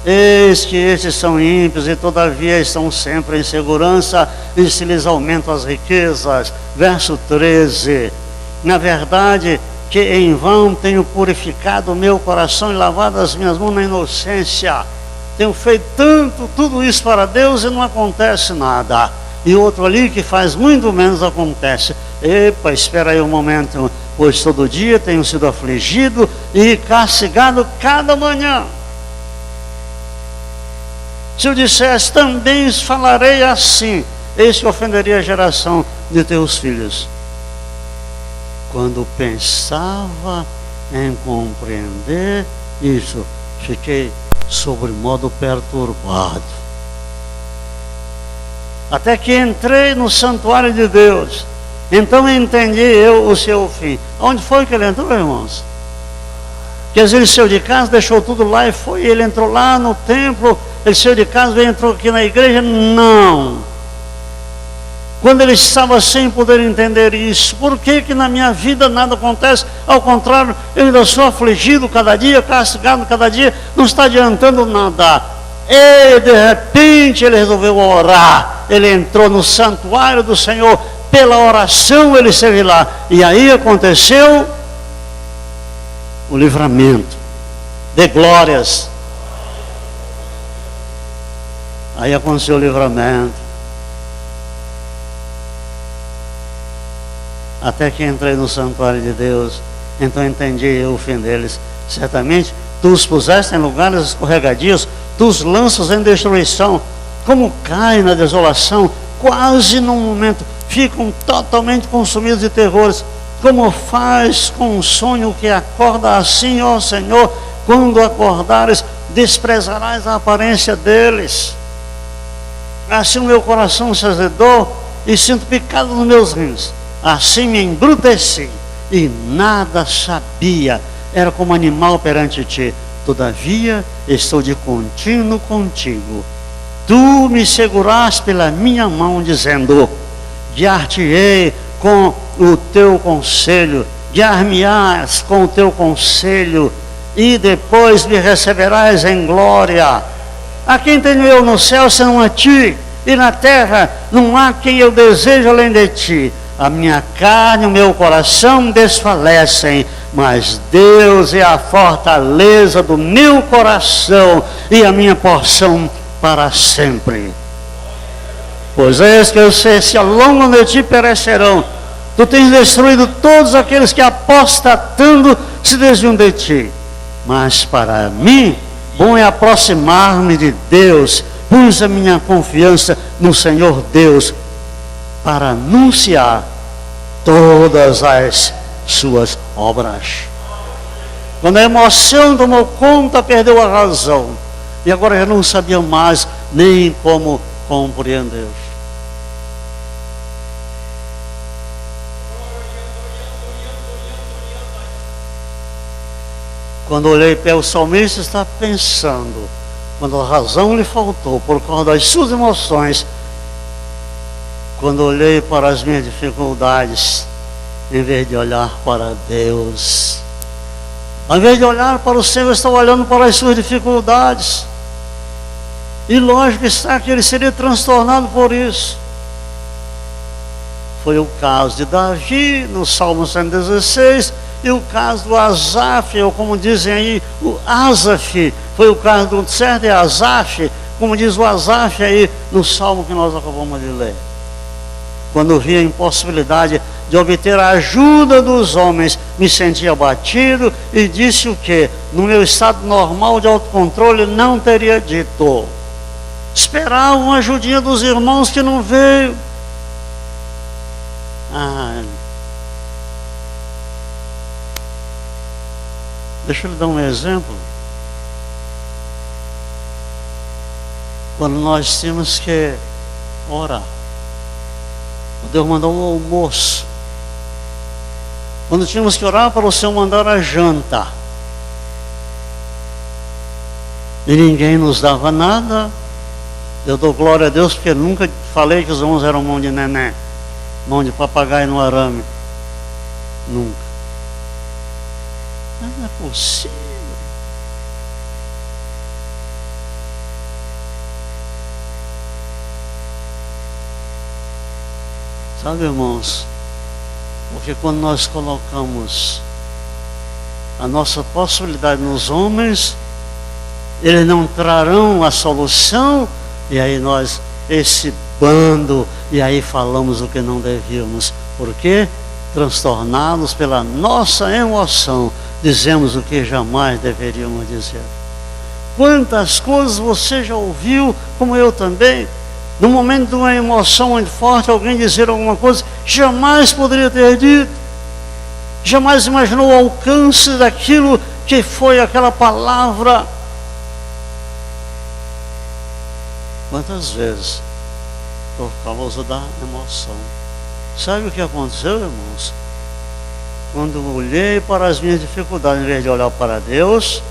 Eis que estes são ímpios e todavia estão sempre em segurança e se lhes aumentam as riquezas. Verso 13. Na verdade, que em vão tenho purificado o meu coração e lavado as minhas mãos na inocência. Tenho feito tudo isso para Deus e não acontece nada. E outro ali que faz muito menos acontece. Epa, espera aí um momento, pois todo dia tenho sido afligido e castigado cada manhã. Se eu dissesse, também falarei assim, eis que ofenderia a geração de teus filhos. Quando pensava em compreender isso, fiquei sobre modo perturbado. Até que entrei no santuário de Deus, então entendi eu o seu fim. Onde foi que ele entrou, irmãos? Que às vezes ele saiu de casa, deixou tudo lá e foi. Ele entrou lá no templo, ele saiu de casa e entrou aqui na igreja. Não. Quando ele estava sem poder entender isso, por que que na minha vida nada acontece? Ao contrário, eu ainda sou afligido cada dia, castigado cada dia, não está adiantando nada. E de repente ele resolveu orar. Ele entrou no santuário do Senhor, pela oração ele esteve lá. E aí aconteceu o livramento de glórias. Aí aconteceu o livramento. Até que entrei no santuário de Deus, então entendi eu o fim deles. Certamente tu os puseste em lugares escorregadios, tu os lanças em destruição, como caem na desolação, quase num momento ficam totalmente consumidos de terrores. Como faz com um sonho que acorda assim, ó Senhor, quando acordares, desprezarás a aparência deles. Assim o meu coração se azedou e sinto picado nos meus rins. Assim me embruteci e nada sabia. Era como animal perante ti. Todavia estou de contínuo contigo. Tu me seguraste pela minha mão, dizendo: guiar-te-ei com o teu conselho, guiar-me-ás com o teu conselho, e depois me receberás em glória. A quem tenho eu no céu senão a ti? E na terra não há quem eu deseje além de ti. A minha carne e o meu coração desfalecem, mas Deus é a fortaleza do meu coração e a minha porção para sempre. Pois és que eu sei, se ao longo de ti perecerão. Tu tens destruído todos aqueles que apostatando se desviam de ti. Mas para mim, bom é aproximar-me de Deus. Pus a minha confiança no Senhor Deus, para anunciar todas as suas obras. Quando a emoção tomou conta, perdeu a razão. E agora eu não sabia mais nem como compreender. Quando olhei para o salmista, estava pensando, quando a razão lhe faltou, por causa das suas emoções, quando olhei para as minhas dificuldades, em vez de olhar para Deus, ao invés de olhar para o Senhor, eu estava olhando para as suas dificuldades. E lógico está que ele seria transtornado por isso. Foi o caso de Davi, no Salmo 116, e o caso do Asaf, ou como dizem aí, o Asaf. Foi o caso do certo é Asaf, como diz o Asaf aí no Salmo que nós acabamos de ler. Quando vi a impossibilidade de obter a ajuda dos homens, me senti abatido e disse o que? No meu estado normal de autocontrole não teria dito. Esperava uma ajudinha dos irmãos que não veio. Deixa eu lhe dar um exemplo. Quando nós temos que orar, Deus mandou um almoço. Quando tínhamos que orar para o Senhor mandar a janta, e ninguém nos dava nada, eu dou glória a Deus, porque nunca falei que os irmãos eram mão de neném, mão de papagaio no arame. Nunca. Não é possível. Sabe, irmãos, porque quando nós colocamos a nossa possibilidade nos homens, eles não trarão a solução, e aí nós, esse bando, e aí falamos o que não devíamos. Por quê? Transtornados pela nossa emoção, dizemos o que jamais deveríamos dizer. Quantas coisas você já ouviu, como eu também, no momento de uma emoção muito forte, alguém dizer alguma coisa, jamais poderia ter dito, jamais imaginou o alcance daquilo que foi aquela palavra. Quantas vezes? Por causa da emoção. Sabe o que aconteceu, irmãos? Quando eu olhei para as minhas dificuldades, em vez de olhar para Deus,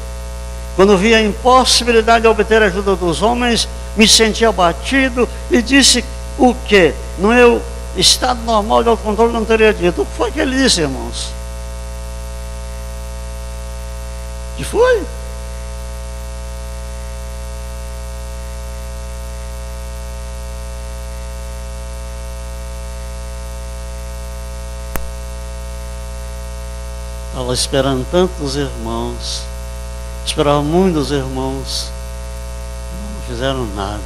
quando vi a impossibilidade de obter a ajuda dos homens, me senti abatido e disse o quê? No meu estado normal de autocontrole não teria dito. O que foi que ele disse, irmãos? Que foi? Estava esperando tantos irmãos, esperava muitos irmãos, não fizeram nada.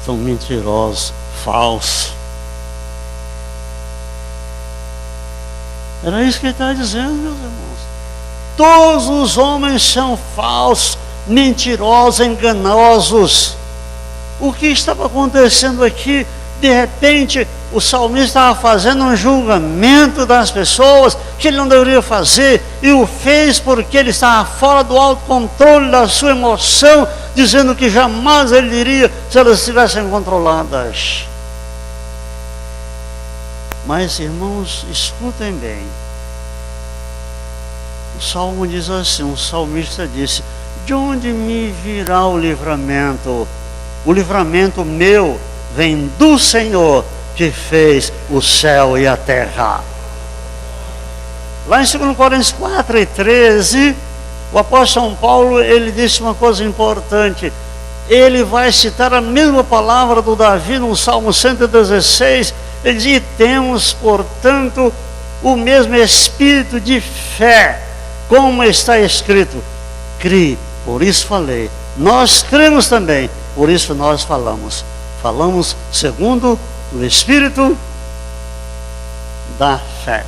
São mentirosos, falsos. Era isso que ele estava dizendo, meus irmãos. Todos os homens são falsos, mentirosos, enganosos. O que estava acontecendo aqui? De repente, o salmista estava fazendo um julgamento das pessoas que ele não deveria fazer, e o fez porque ele estava fora do autocontrole da sua emoção, dizendo que jamais ele diria se elas estivessem controladas. Mas, irmãos, escutem bem. O salmo diz assim, o salmista disse: de onde me virá o livramento? O livramento meu vem do Senhor, que fez o céu e a terra. Lá em 2 Coríntios 4:13, o apóstolo São Paulo, ele disse uma coisa importante. Ele vai citar a mesma palavra do Davi no Salmo 116. Ele diz: temos, portanto, o mesmo espírito de fé, como está escrito: crie, por isso falei. Nós cremos também, por isso nós falamos. Falamos segundo o Espírito da fé.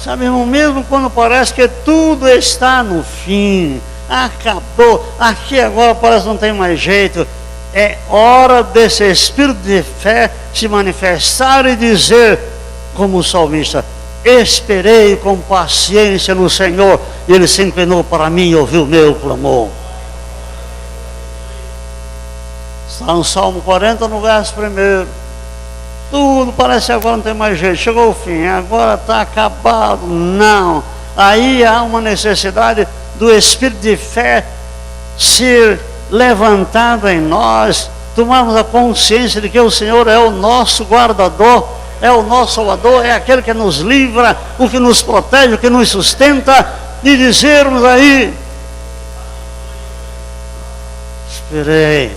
Sabe, irmão, mesmo quando parece que tudo está no fim, acabou, aqui agora parece que não tem mais jeito, é hora desse Espírito de fé se manifestar e dizer, como o salmista: esperei com paciência no Senhor, e Ele se inclinou para mim e ouviu o meu clamor. Está no Salmo 40, no verso 1. Tudo parece que agora não tem mais jeito, chegou o fim, agora está acabado. Não, aí há uma necessidade do Espírito de fé ser levantado em nós, tomarmos a consciência de que o Senhor é o nosso guardador, é o nosso Salvador, é aquele que nos livra, o que nos protege, o que nos sustenta, e dizermos aí: esperei.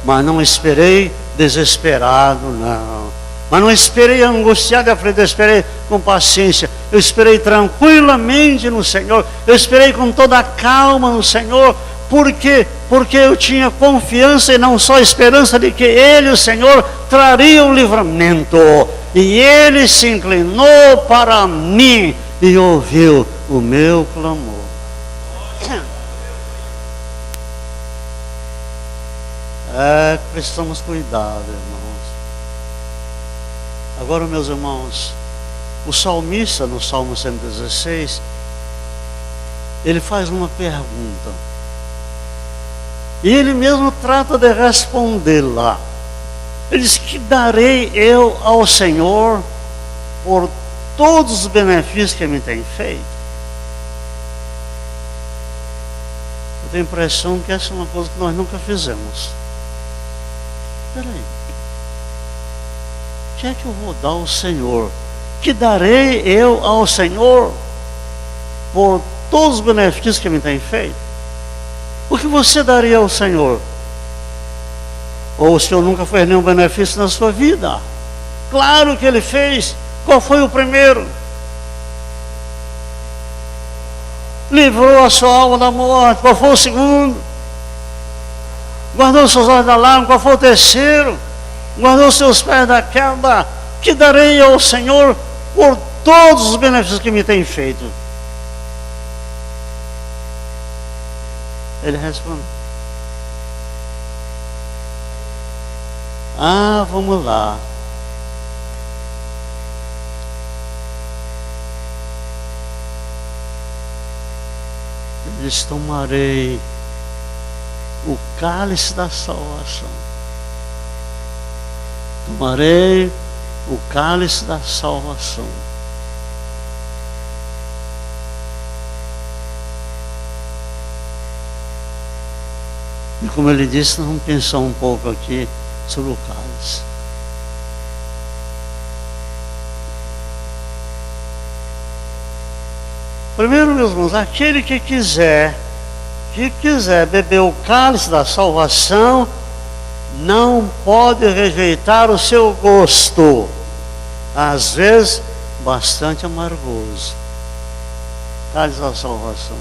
Mas não esperei desesperado, não. Mas não esperei angustiado e aflito, eu esperei com paciência. Eu esperei tranquilamente no Senhor. Eu esperei com toda a calma no Senhor. Por quê? Porque eu tinha confiança e não só esperança de que Ele, o Senhor, traria o livramento. E Ele se inclinou para mim e ouviu o meu clamor. Precisamos cuidar, irmãos. Agora, meus irmãos, o salmista, no Salmo 116, ele faz uma pergunta. E ele mesmo trata de respondê-la. Ele diz: que darei eu ao Senhor por todos os benefícios que me tem feito? Eu tenho a impressão que essa é uma coisa que nós nunca fizemos. Espera aí. O que é que eu vou dar ao Senhor? Que darei eu ao Senhor por todos os benefícios que me tem feito? O que você daria ao Senhor? Ou o Senhor nunca fez nenhum benefício na sua vida? Claro que Ele fez. Qual foi o primeiro? Livrou a sua alma da morte. Qual foi o segundo? Guardou os seus olhos da lágrima. Qual foi o terceiro? Guardou os seus pés da queda. Que darei ao Senhor por todos os benefícios que me tem feito? Ele responde: vamos lá. Ele diz: tomarei o cálice da salvação. Tomarei o cálice da salvação. E como ele disse, nós vamos pensar um pouco aqui sobre o cálice. Primeiro, meus irmãos, aquele que quiser beber o cálice da salvação, não pode rejeitar o seu gosto, às vezes bastante amargoso. Cálice da salvação.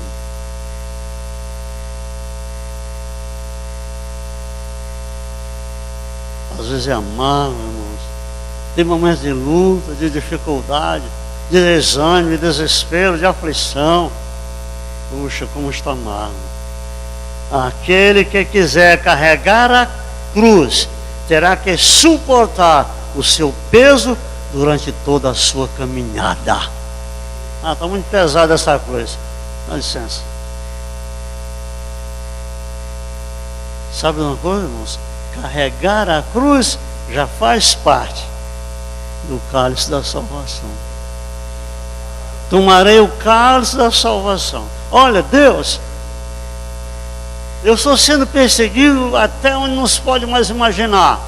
Às vezes é amargo, irmãos. Tem momentos de luta, de dificuldade, de desânimo, de desespero, de aflição. Puxa, como está amargo. Aquele que quiser carregar a cruz terá que suportar o seu peso durante toda a sua caminhada. Está muito pesada essa cruz. Dá licença. Sabe uma coisa, irmãos? Carregar a cruz já faz parte do cálice da salvação. Tomarei o cálice da salvação. Olha, Deus, eu estou sendo perseguido até onde não se pode mais imaginar,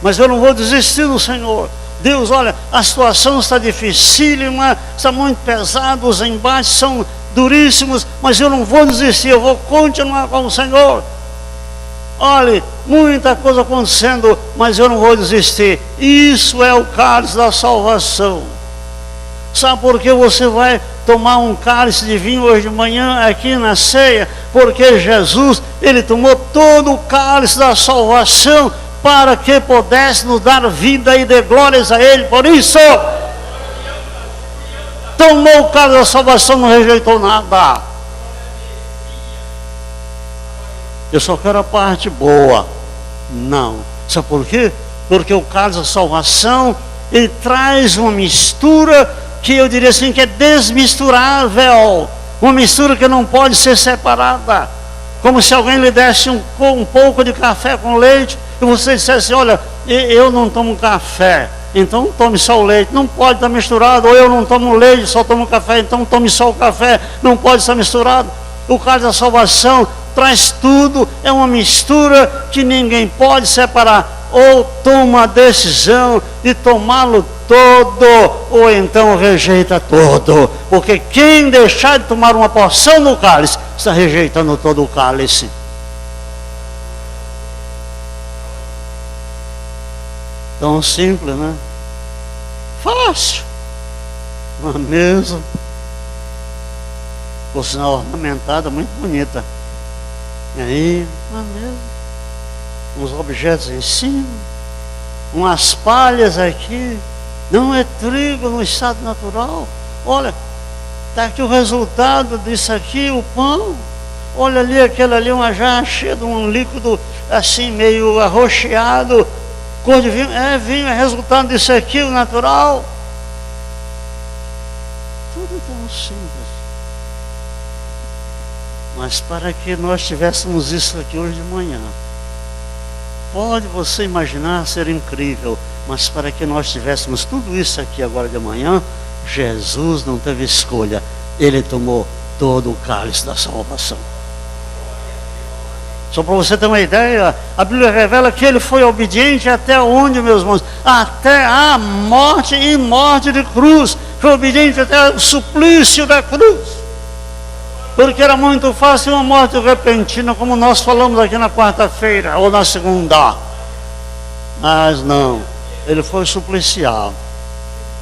mas eu não vou desistir do Senhor. Deus, olha, a situação está dificílima, está muito pesada, os embates são duríssimos, mas eu não vou desistir, eu vou continuar com o Senhor. Olha, muita coisa acontecendo, mas eu não vou desistir. Isso é o cálice da salvação. Sabe por que você vai tomar um cálice de vinho hoje de manhã aqui na ceia? Porque Jesus, Ele tomou todo o cálice da salvação para que pudesse nos dar vida e dê glórias a Ele. Por isso, tomou o cálice da salvação, não rejeitou nada. Eu só quero a parte boa. Não. Sabe por quê? Porque o cálice da salvação, ele traz uma mistura que eu diria assim, que é desmisturável. Uma mistura que não pode ser separada. Como se alguém lhe desse um pouco de café com leite e você dissesse: olha, eu não tomo café, então tome só o leite. Não pode estar misturado. Ou eu não tomo leite, só tomo café, então tome só o café. Não pode estar misturado. O cálice da salvação traz tudo, é uma mistura que ninguém pode separar. Ou toma a decisão de tomá-lo todo, ou então rejeita todo. Porque quem deixar de tomar uma porção do cálice, está rejeitando todo o cálice. Tão simples, né? Fácil. Uma mesa, por sinal ornamentada, muito bonita. E aí, uma mesa, uns objetos em cima, umas palhas aqui. Não é trigo no estado natural. Olha, está aqui o resultado disso aqui, o pão. Olha ali, aquela ali, uma jarra cheia de um líquido assim, meio arroxeado, cor de vinho. É vinho, é resultado disso aqui, o natural. Tudo tão simples. Mas para que nós tivéssemos isso aqui hoje de manhã, pode você imaginar ser incrível, mas para que nós tivéssemos tudo isso aqui agora de manhã, Jesus não teve escolha. Ele tomou todo o cálice da salvação. Só para você ter uma ideia, a Bíblia revela que ele foi obediente até onde, meus irmãos? Até a morte e morte de cruz. Foi obediente até o suplício da cruz. Porque era muito fácil uma morte repentina, como nós falamos aqui na quarta-feira ou na segunda. Mas não, ele foi supliciado,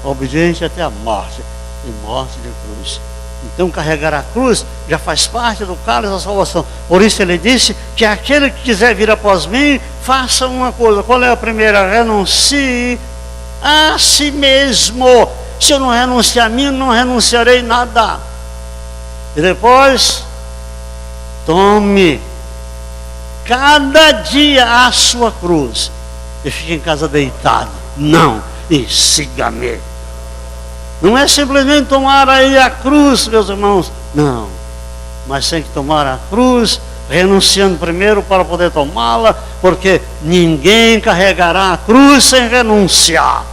obediente até a morte e morte de cruz. Então carregar a cruz já faz parte do cálice da salvação. Por isso ele disse que aquele que quiser vir após mim, faça uma coisa. Qual é a primeira? Renuncie a si mesmo. Se eu não renunciar a mim, não renunciarei nada. E depois, tome cada dia a sua cruz e fique em casa deitado. Não, e siga-me. Não é simplesmente tomar aí a cruz, meus irmãos. Não, mas tem que tomar a cruz, renunciando primeiro para poder tomá-la, porque ninguém carregará a cruz sem renunciar.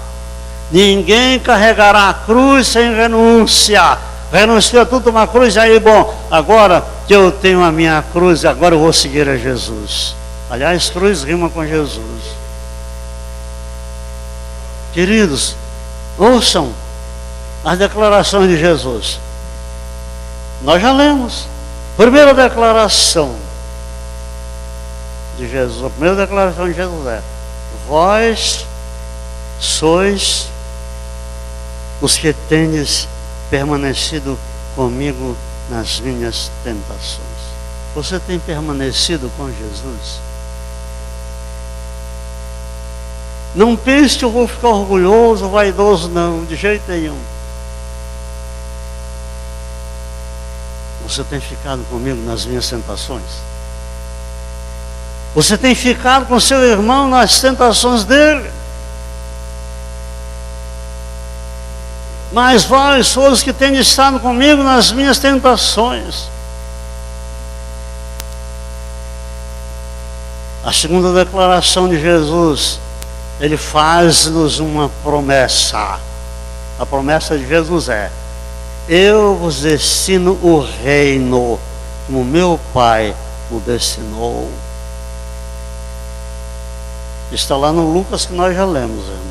Ninguém carregará a cruz sem renunciar. Renuncia tudo uma cruz, aí bom, agora que eu tenho a minha cruz, agora eu vou seguir a Jesus. Aliás, cruz rima com Jesus. Queridos, ouçam as declarações de Jesus. Nós já lemos. Primeira declaração de Jesus, a primeira declaração de Jesus é: vós sois os que tendes permanecido comigo nas minhas tentações. Você tem permanecido com Jesus? Não pense que eu vou ficar orgulhoso, vaidoso, não, de jeito nenhum. Você tem ficado comigo nas minhas tentações? Você tem ficado com seu irmão nas tentações dele? Mas vós sois os que têm estado comigo nas minhas tentações. A segunda declaração de Jesus, ele faz-nos uma promessa. A promessa de Jesus é: eu vos destino o reino, como meu Pai o destinou. Está lá no Lucas, que nós já lemos, irmãos.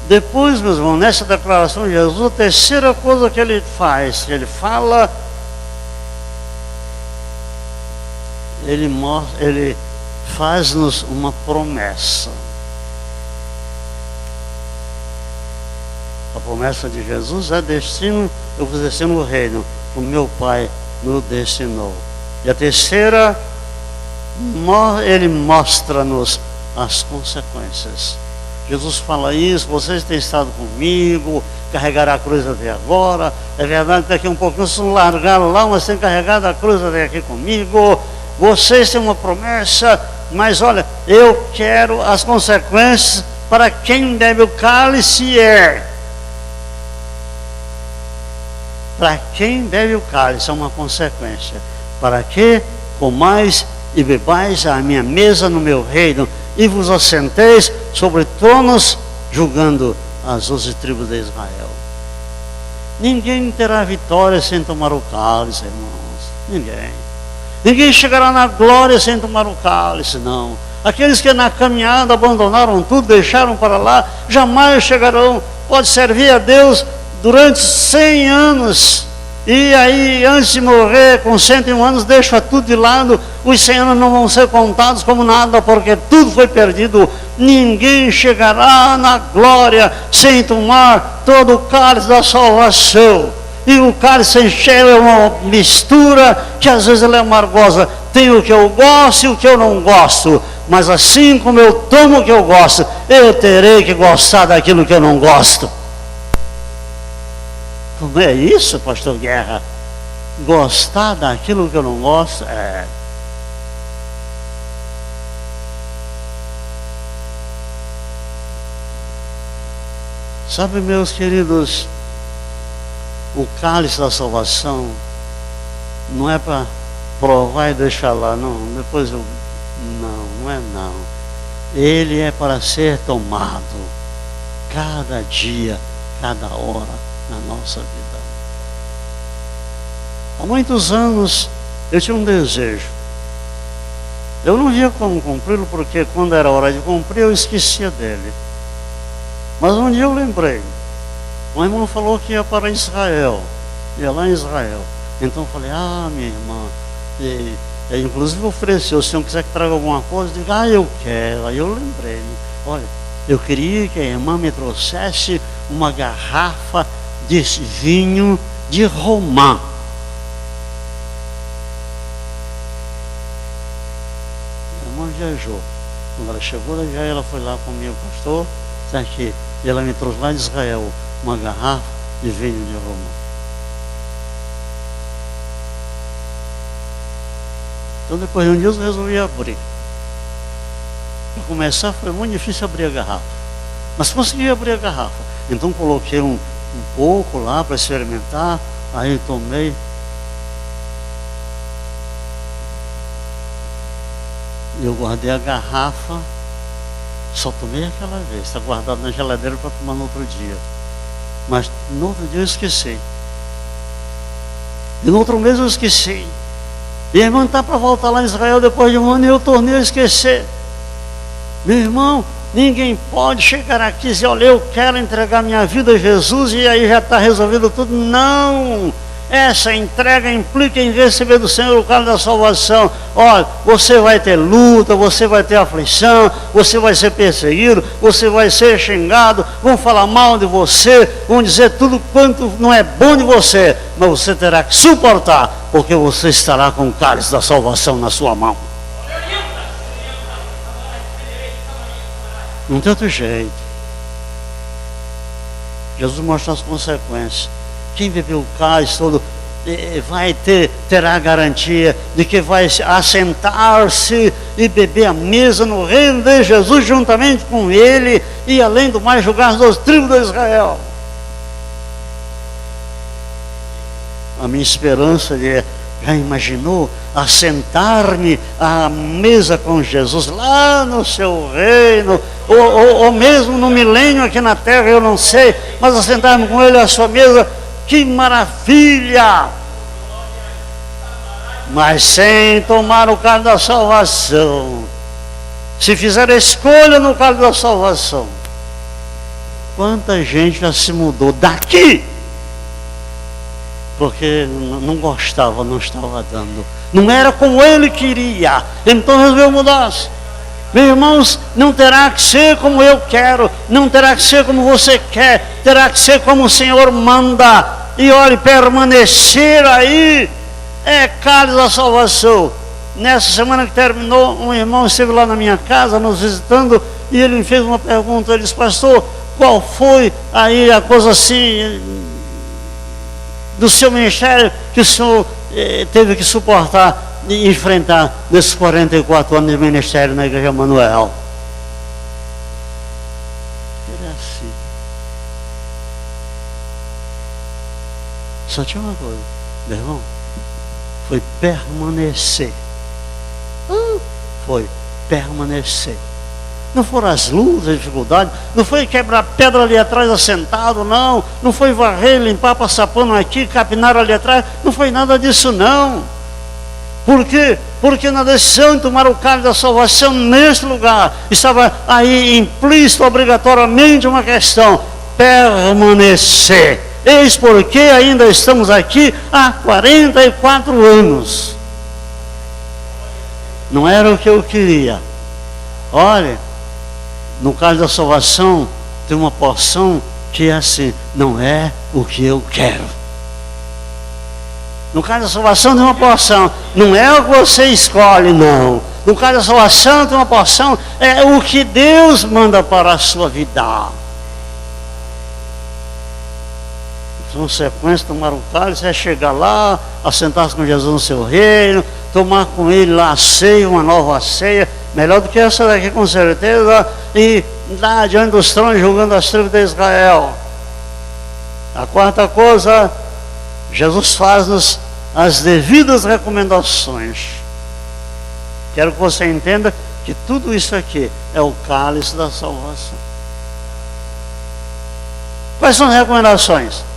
Depois, meus irmãos, nessa declaração de Jesus, a terceira coisa que ele faz, que ele fala, ele faz-nos uma promessa. A promessa de Jesus é: destino, eu vos destino o reino, o meu Pai nos destinou. E a terceira, ele mostra-nos as consequências. Jesus fala isso: vocês têm estado comigo, carregaram a cruz até agora. É verdade que daqui a um pouquinho vocês largaram lá, mas têm carregado a cruz até aqui comigo. Vocês têm uma promessa, mas olha, eu quero as consequências. Para quem bebe o cálice para quem bebe o cálice é uma consequência. Para que comais e bebais à minha mesa no meu reino, e vos assenteis sobre tronos, julgando as 12 tribos de Israel. Ninguém terá vitória sem tomar o cálice, irmãos. Ninguém. Ninguém chegará na glória sem tomar o cálice, não. Aqueles que na caminhada abandonaram tudo, deixaram para lá, jamais chegarão. Pode servir a Deus durante 100 anos. E aí, antes de morrer, com 101 anos, deixa tudo de lado. Os 100 anos não vão ser contados como nada, porque tudo foi perdido. Ninguém chegará na glória sem tomar todo o cálice da salvação. E o cálice encheu é uma mistura que às vezes ela é amargosa. Tem o que eu gosto e o que eu não gosto. Mas assim como eu tomo o que eu gosto, eu terei que gostar daquilo que eu não gosto. Como é isso, pastor Guerra? Gostar daquilo que eu não gosto? É. Sabe, meus queridos, o cálice da salvação não é para provar e deixar lá, não. Depois eu... Não é não. Ele é para ser tomado cada dia, cada hora na nossa vida. Há muitos anos eu tinha um desejo. Eu não via como cumpri-lo, porque quando era hora de cumprir eu esquecia dele. Mas um dia eu lembrei. Um irmão falou que ia para Israel, ia lá em Israel. Então eu falei: minha irmã, inclusive ofereceu, se não quiser que traga alguma coisa, eu digo: eu quero. Aí eu lembrei: olha, eu queria que a irmã me trouxesse uma garrafa de vinho de romã. A irmã viajou. Quando ela chegou, ela foi lá comigo: pastor, está aqui. E ela me trouxe lá de Israel uma garrafa de vinho de romã. Então depois de um dia eu resolvi abrir. Para começar foi muito difícil abrir a garrafa, mas consegui abrir a garrafa. Então coloquei um um pouco lá para experimentar, aí tomei. Eu guardei a garrafa, só tomei aquela vez, está guardado na geladeira para tomar no outro dia. Mas no outro dia eu esqueci. E no outro mês eu esqueci. E a irmã está para voltar lá em Israel depois de um ano e eu tornei a esquecer. Meu irmão, ninguém pode chegar aqui e dizer, olha, eu quero entregar minha vida a Jesus e aí já está resolvido tudo. Não! Essa entrega implica em receber do Senhor o cálice da salvação. Olha, você vai ter luta, você vai ter aflição, você vai ser perseguido, você vai ser xingado, vão falar mal de você, vão dizer tudo quanto não é bom de você, mas você terá que suportar, porque você estará com o cálice da salvação na sua mão. Não tem outro jeito. Jesus mostra as consequências. Quem bebeu o cálice todo terá a garantia de que vai assentar-se e beber a mesa no reino de Jesus juntamente com ele e além do mais julgar as 12 tribos de Israel. A minha esperança já imaginou assentar-me à mesa com Jesus lá no seu reino, ou mesmo no milênio aqui na terra, eu não sei, mas assentar-me com ele à sua mesa. Que maravilha! Mas sem tomar o cálice da salvação, se fizer a escolha no cálice da salvação, quanta gente já se mudou daqui, porque não gostava, não estava dando, não era como ele queria, então resolveu mudar-se. Meus irmãos, não terá que ser como eu quero, não terá que ser como você quer, terá que ser como o Senhor manda. E olhe, permanecer aí é cálice da salvação. Nessa semana que terminou, um irmão esteve lá na minha casa, nos visitando, e ele me fez uma pergunta. Ele disse, pastor, qual foi aí a coisa assim do seu ministério que o senhor teve que suportar e enfrentar nesses 44 anos de ministério na Igreja Manuel? Ele é assim. Só tinha uma coisa, meu irmão, foi permanecer. Foi permanecer. Não foram as lutas, as dificuldades, não foi quebrar pedra ali atrás assentado, não. Não foi varrer, limpar, passar pano aqui, capinar ali atrás, não foi nada disso não. Por quê? Porque na decisão de tomar o cálice da salvação neste lugar, estava aí implícito, obrigatoriamente uma questão, permanecer. Eis porque ainda estamos aqui há 44 anos. Não era o que eu queria. Olha, no cálice da salvação tem uma porção que é assim, não é o que eu quero. No cálice da salvação tem uma porção, não é o que você escolhe, não. No cálice da salvação tem uma porção, é o que Deus manda para a sua vida. Uma sequência, tomar o cálice é chegar lá, assentar-se com Jesus no seu reino, tomar com ele lá a ceia, uma nova ceia, melhor do que essa daqui com certeza, e lá diante dos tronos julgando as tribos de Israel. A quarta coisa, Jesus faz-nos as devidas recomendações. Quero que você entenda que tudo isso aqui é o cálice da salvação. Quais são as recomendações?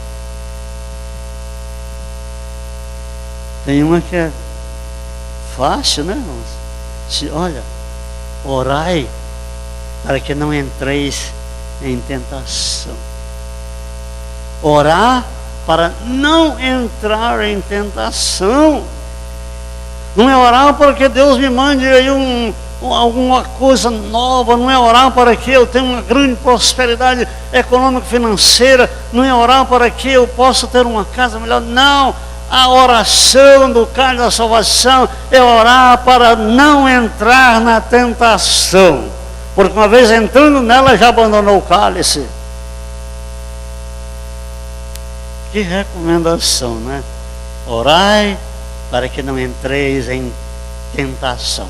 Tem uma que é fácil, né, irmãos? Olha, orai para que não entreis em tentação. Orar para não entrar em tentação. Não é orar para que Deus me mande aí alguma coisa nova, não é orar para que eu tenha uma grande prosperidade econômica financeira, não é orar para que eu possa ter uma casa melhor, não. A oração do cálice da salvação é orar para não entrar na tentação, porque uma vez entrando nela já abandonou o cálice. Que recomendação, né? Orai para que não entreis em tentação.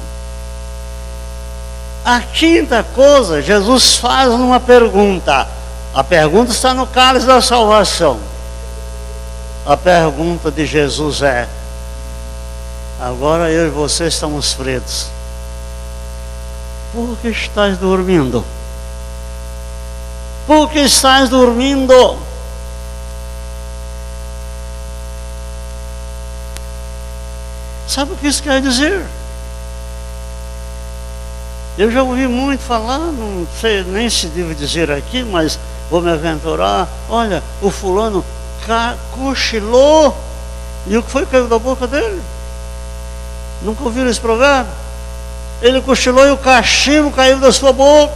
A quinta coisa, Jesus faz uma pergunta: A pergunta está no cálice da salvação. A pergunta de Jesus é: agora eu e você estamos presos. Por que estás dormindo? Por que estás dormindo? Sabe o que isso quer dizer? Eu já ouvi muito falar, não sei nem se devo dizer aqui, mas vou me aventurar. Olha, o fulano cochilou, e o que foi que caiu da boca dele? Nunca ouviram esse provérbio? Ele cochilou e o cachimbo caiu da sua boca.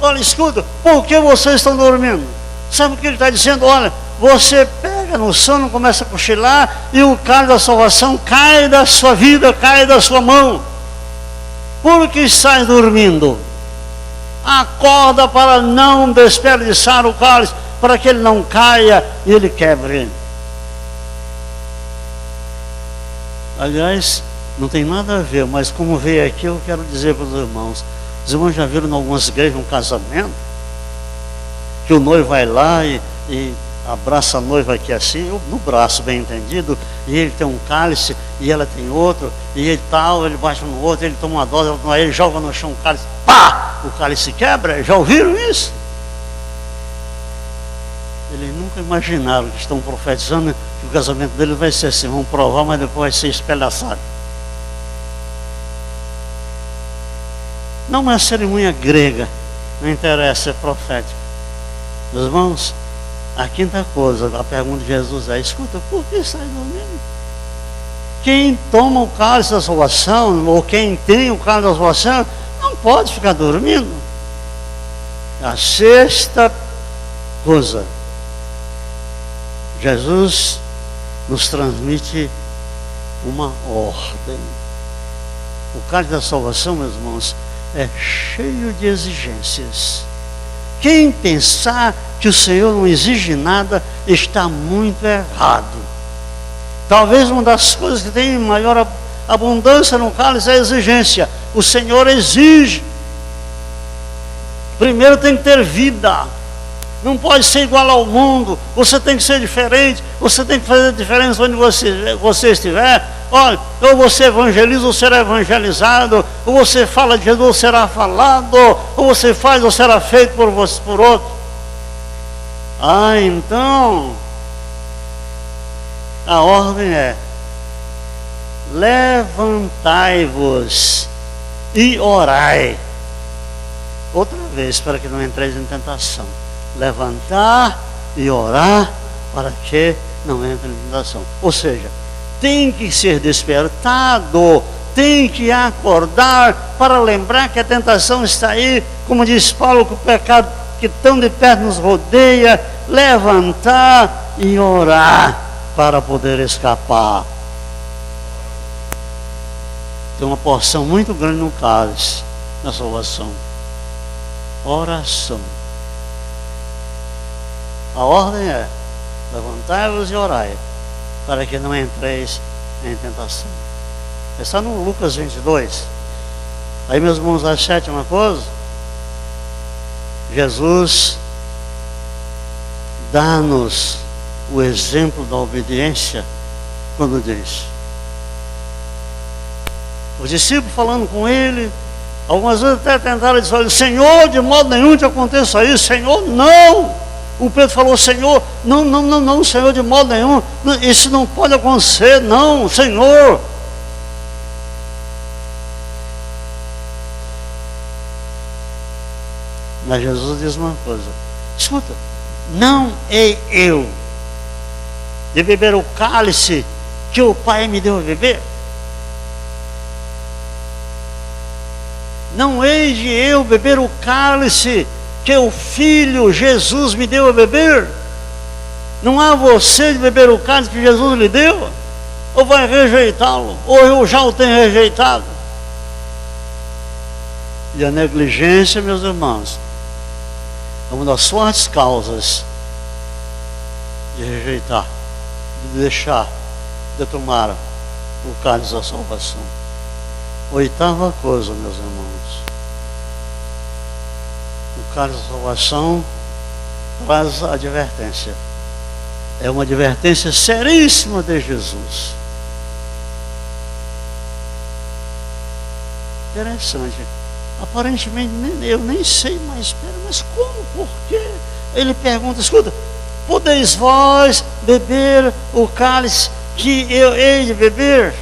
Olha, escuta, por que vocês estão dormindo? Sabe o que ele está dizendo? Olha, você pega no sono, começa a cochilar, e o cálice da salvação cai da sua vida, cai da sua mão. Por que estás dormindo? Acorda para não desperdiçar o cálice, para que ele não caia e ele quebre. Aliás, não tem nada a ver, mas como veio aqui, eu quero dizer para os irmãos. Os irmãos já viram em algumas igrejas um casamento, que o noivo vai lá e abraça a noiva aqui assim, no braço, bem entendido, e ele tem um cálice, e ela tem outro, e ele tal, ele bate no outro, ele toma uma dose, aí ele joga no chão o cálice, pá! O cálice quebra. Já ouviram isso? Eles nunca imaginaram que estão profetizando que o casamento dele vai ser assim, vão provar, mas depois vai ser espelhaçado. Não é uma cerimônia grega, não interessa, é profética. Meus irmãos, a quinta coisa, a pergunta de Jesus é: escuta, por que estás dormindo? Quem toma o cálice da salvação, ou quem tem o cálice da salvação, não pode ficar dormindo. A sexta coisa, Jesus nos transmite uma ordem. O cálice da salvação, meus irmãos, é cheio de exigências. Quem pensar que o Senhor não exige nada está muito errado. Talvez uma das coisas que tem maior abundância no cálice é a exigência. O Senhor exige. Primeiro tem que ter vida. Não pode ser igual ao mundo. Você tem que ser diferente. Você tem que fazer diferença onde você estiver. Olha, ou você evangeliza ou será evangelizado. Ou você fala de Jesus ou será falado. Ou você faz ou será feito por outro. Ah, então a ordem é: levantai-vos e orai. Outra vez, para que não entreis em tentação. Levantar e orar para que não entre em tentação. Ou seja, tem que ser despertado, tem que acordar para lembrar que a tentação está aí, como diz Paulo, que o pecado que tão de perto nos rodeia. Levantar e orar para poder escapar. Tem uma porção muito grande no cálice da salvação. Oração. A ordem é: levantai-vos e orai, para que não entreis em tentação. Está no Lucas 22. Aí, meus irmãos, a sétima coisa, Jesus dá-nos o exemplo da obediência quando diz. Os discípulos falando com ele, algumas vezes até tentaram dizer: olha, Senhor, de modo nenhum te aconteça isso. Senhor, não. O Pedro falou: Senhor, não, Senhor, de modo nenhum, isso não pode acontecer, não, Senhor. Mas Jesus diz uma coisa: escuta, não é eu de beber o cálice que o Pai me deu a beber? Não hei de eu beber o cálice que o Filho Jesus me deu a beber? Não há você de beber o cálice que Jesus lhe deu? Ou vai rejeitá-lo? Ou eu já o tenho rejeitado? E a negligência, meus irmãos, é uma das fortes causas de rejeitar, de deixar de tomar o cálice da salvação. Oitava coisa, meus irmãos: o cálice da salvação traz a advertência. É uma advertência seríssima de Jesus. Interessante. Aparentemente eu nem sei, mas como? Por quê? Ele pergunta, escuta, podeis vós beber o cálice que eu hei de beber?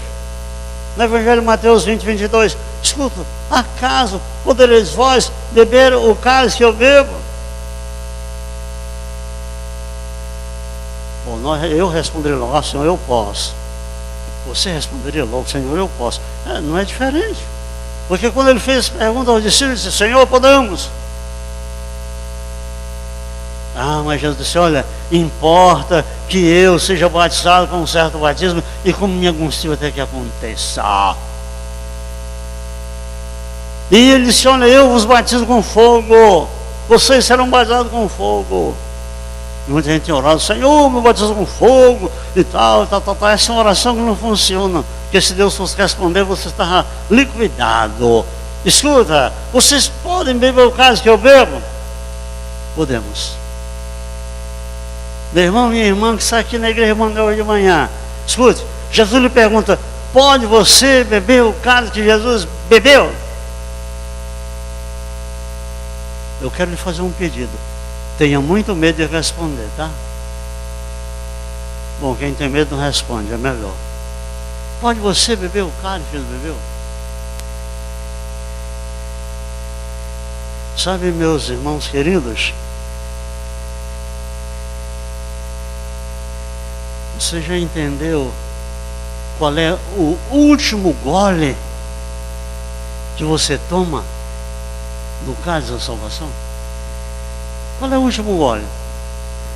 No Evangelho de Mateus 20, 22, escuta, acaso podereis vós beber o cálice que eu bebo? Bom, eu responderia logo, Senhor, eu posso. Você responderia logo, Senhor, eu posso. Não é diferente. Porque quando ele fez pergunta aos discípulos, ele disse, Senhor, podemos. Mas Jesus disse, olha, importa que eu seja batizado com um certo batismo e como minha angústia até que aconteça. E ele disse, olha, eu vos batizo com fogo, vocês serão batizados com fogo. Muita gente tem orado, Senhor, me batiza com fogo e tal. Essa é uma oração que não funciona. Porque se Deus fosse responder, você estava liquidado. Escuta, vocês podem beber o cálice que eu bebo? Podemos. Meu irmão, minha irmã que está aqui na igreja hoje de manhã, escute, Jesus lhe pergunta, pode você beber o cálice que Jesus bebeu? Eu quero lhe fazer um pedido. Tenha muito medo de responder, tá? Bom, quem tem medo não responde, é melhor. Pode você beber o cálice que ele bebeu? Sabe, meus irmãos queridos, você já entendeu qual é o último gole que você toma no cálice da salvação? Qual é o último gole?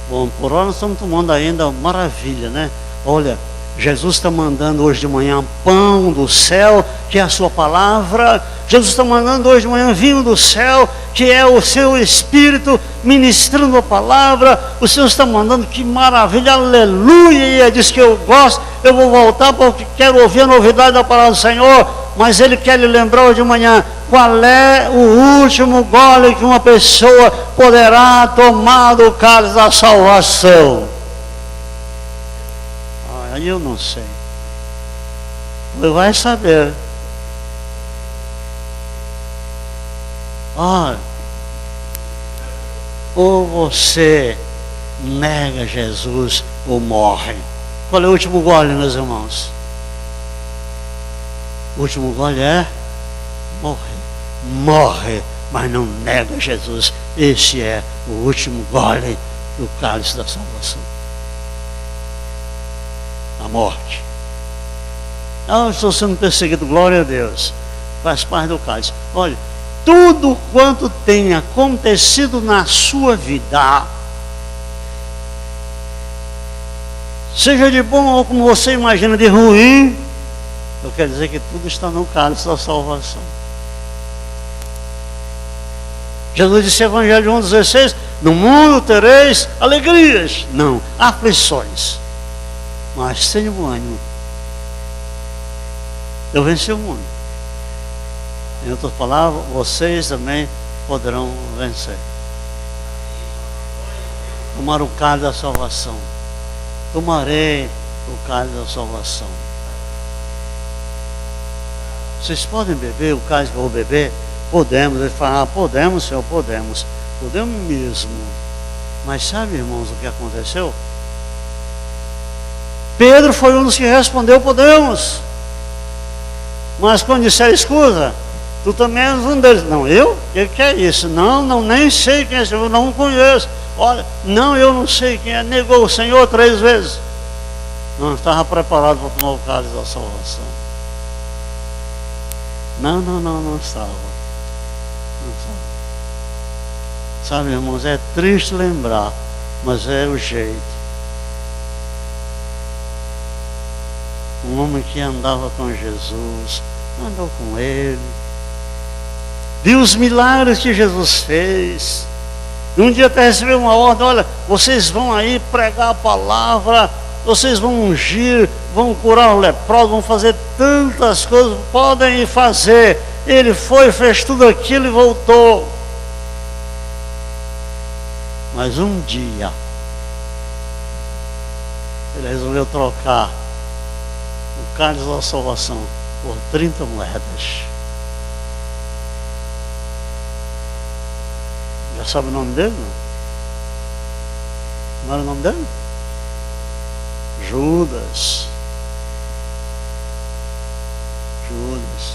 Bom, por hora nós estamos tomando ainda maravilha, né? Olha, Jesus está mandando hoje de manhã pão do céu, que é a sua palavra. Jesus está mandando hoje de manhã vinho do céu, que é o seu Espírito ministrando a palavra. O Senhor está mandando, que maravilha, aleluia. E ele diz que eu gosto, eu vou voltar porque quero ouvir a novidade da palavra do Senhor. Mas ele quer lhe lembrar hoje de manhã, qual é o último gole que uma pessoa poderá tomar do cálice da salvação? Aí eu não sei. Você vai saber. Ou você nega Jesus ou morre. Qual é o último gole, meus irmãos? O último gole é morrer. Morre, mas não nega Jesus. Esse é o último gole do cálice da salvação. A morte. Estou sendo perseguido, glória a Deus. Faz parte do cálice. Olha, tudo quanto tem acontecido na sua vida, seja de bom ou como você imagina, de ruim, eu quero dizer que tudo está no cálice da salvação. Jesus disse, Evangelho de João 16, no mundo tereis alegrias, não, aflições, mas tenha bom ânimo. Eu venci o mundo. Em outras palavras, vocês também poderão vencer. Tomar o cálice da salvação. Tomarei o cálice da salvação. Vocês podem beber o cálice que eu vou beber? Podemos. Ele fala, podemos, Senhor, podemos. Podemos mesmo. Mas sabe, irmãos, o que aconteceu? Pedro foi um dos que respondeu, podemos. Mas quando disseram, escusa, tu também és um deles. Não, eu? O que é isso? Não, nem sei quem é esse, eu não conheço. Olha, não, eu não sei quem é. Negou o Senhor 3 vezes. Não estava preparado para tomar o cálice da salvação. Não estava. Não estava. Sabe, irmãos, é triste lembrar, mas é o jeito. Um homem que andava com Jesus, andou com ele, viu os milagres que Jesus fez. E um dia até recebeu uma ordem, olha, vocês vão aí pregar a palavra, vocês vão ungir, vão curar os leprosos, vão fazer tantas coisas, podem fazer. Ele foi, fez tudo aquilo e voltou. Mas um dia ele resolveu trocar o cálice da salvação por 30 moedas. Já sabe o nome dele? Não era o nome dele? Judas. Judas.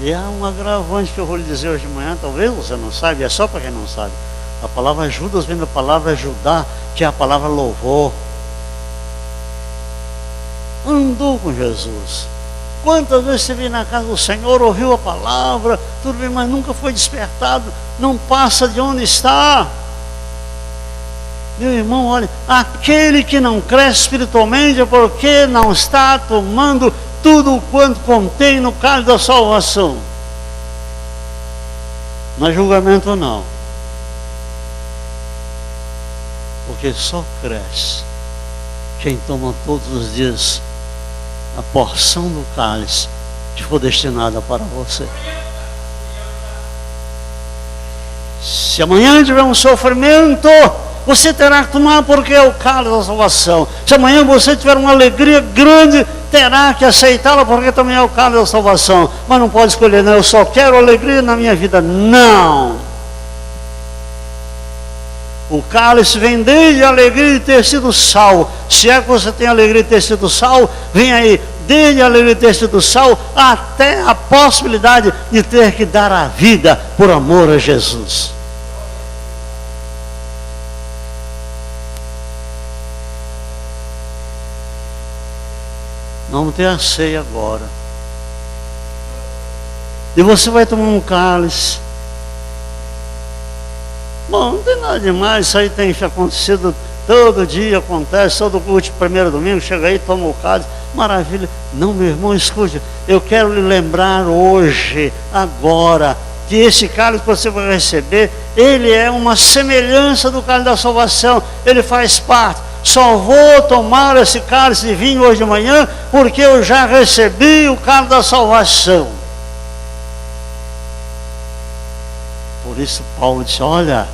E há um agravante que eu vou lhe dizer hoje de manhã, talvez você não saiba, é só para quem não sabe. A palavra Judas vem da palavra Judá, que é a palavra louvor. Andou com Jesus. Quantas vezes você veio na casa do Senhor, ouviu a palavra, tudo bem, mas nunca foi despertado, não passa de onde está. Meu irmão, olha, aquele que não cresce espiritualmente é porque não está tomando tudo o quanto contém no cálice da salvação. Não é julgamento não. Porque só cresce quem toma todos os dias a porção do cálice que for destinada para você. Se amanhã tiver um sofrimento, você terá que tomar, porque é o cálice da salvação. Se amanhã você tiver uma alegria grande, terá que aceitá-la, porque também é o cálice da salvação. Mas não pode escolher, não, eu só quero alegria na minha vida. Não! O cálice vem desde a alegria de ter sido salvo. Se é que você tem a alegria de ter sido salvo, vem aí, desde a alegria de ter sido salvo, até a possibilidade de ter que dar a vida por amor a Jesus. Vamos ter a ceia agora. E você vai tomar um cálice. Bom, não tem nada demais, isso aí tem acontecido todo dia, acontece, todo culto, primeiro domingo, chega aí, toma o cálice, maravilha. Não, meu irmão, escute, eu quero lhe lembrar hoje, agora, que esse cálice que você vai receber, ele é uma semelhança do cálice da salvação, ele faz parte. Só vou tomar esse cálice de vinho hoje de manhã, porque eu já recebi o cálice da salvação. Por isso Paulo disse, olha,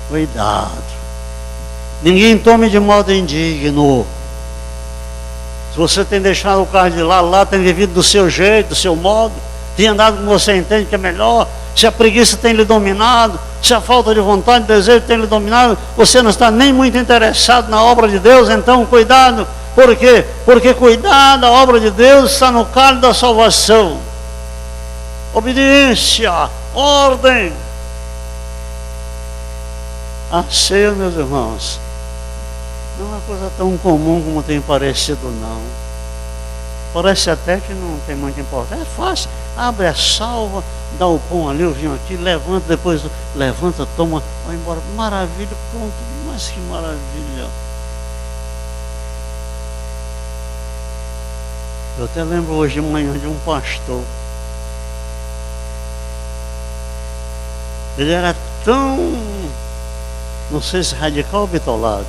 cuidado, ninguém tome de modo indigno. Se você tem deixado o cálice de lá tem vivido do seu jeito, do seu modo, tem andado como você entende que é melhor, se a preguiça tem lhe dominado, se a falta de vontade e desejo tem lhe dominado, você não está nem muito interessado na obra de Deus, então cuidado. Por quê? Porque cuidar da obra de Deus está no cálice da salvação. Obediência, ordem. A ceia, meus irmãos, não é uma coisa tão comum como tem parecido, não. Parece até que não tem muita importância. É fácil, abre a salva, dá o pão ali, o vinho aqui, levanta, depois levanta, toma, vai embora. Maravilha, pronto, mas que maravilha. Eu até lembro hoje de manhã de um pastor. Ele era tão, não sei se radical ou bitolado,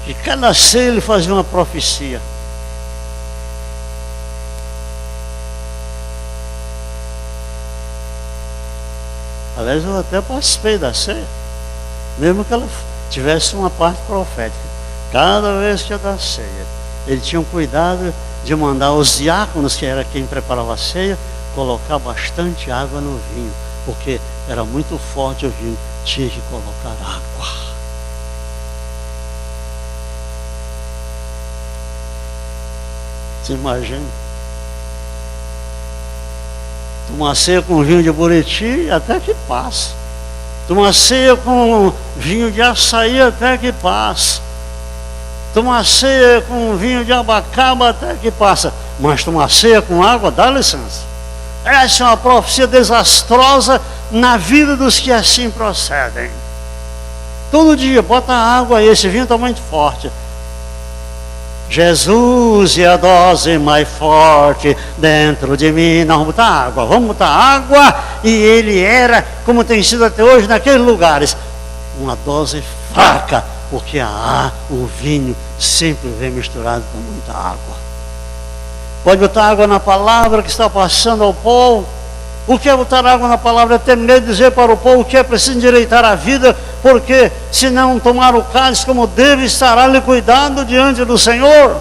que cada ceia ele fazia uma profecia. Aliás, eu até participei da ceia, mesmo que ela tivesse uma parte profética. Cada vez que ia dar ceia, ele tinha um cuidado de mandar os diáconos, que era quem preparava a ceia, colocar bastante água no vinho, porque era muito forte o vinho, tinha que colocar água. Você imagina? Tomar ceia com vinho de Buriti, até que passa. Tomar ceia com vinho de açaí, até que passa. Tomar ceia com vinho de abacaba, até que passa. Mas tomar ceia com água, dá licença. Essa é uma profecia desastrosa na vida dos que assim procedem. Todo dia, bota água aí, esse vinho está muito forte. Jesus e a dose mais forte dentro de mim. Não, vamos botar água. E ele era, como tem sido até hoje naqueles lugares, uma dose fraca, porque o vinho sempre vem misturado com muita água. Pode botar água na palavra que está passando ao povo. O que é botar água na palavra? Terminei de dizer para o povo que é preciso endireitar a vida, porque se não tomar o cálice como deve, estará lhe cuidado diante do Senhor.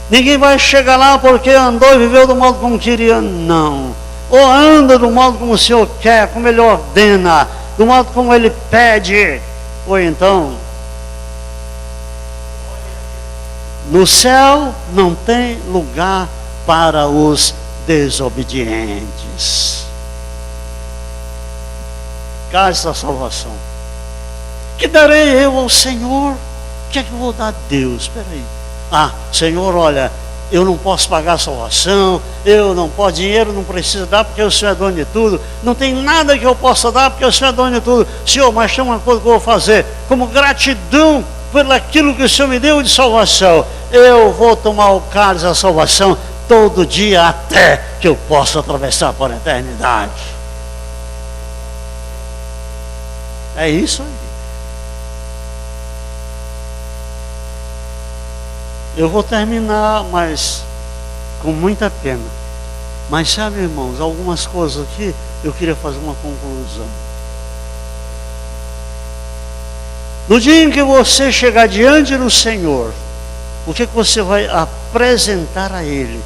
Ninguém vai chegar lá porque andou e viveu do modo como queria, não. Ou anda do modo como o Senhor quer, como Ele ordena, do modo como Ele pede. Ou então, no céu não tem lugar para os desobedientes. Cálice da salvação. Que darei eu ao Senhor? O que é que eu vou dar a Deus? Espera aí. Senhor, olha, eu não posso pagar a salvação, eu não posso, dinheiro não preciso dar porque o Senhor é dono de tudo, não tem nada que eu possa dar porque o Senhor é dono de tudo. Senhor, mas tem uma coisa que eu vou fazer, como gratidão por aquilo que o Senhor me deu de salvação, eu vou tomar o cálice da salvação todo dia até que eu possa atravessar para a eternidade. É isso aí. Eu vou terminar, mas com muita pena. Mas sabe, irmãos, algumas coisas aqui eu queria fazer uma conclusão. No dia em que você chegar diante do Senhor, o que você vai apresentar a Ele?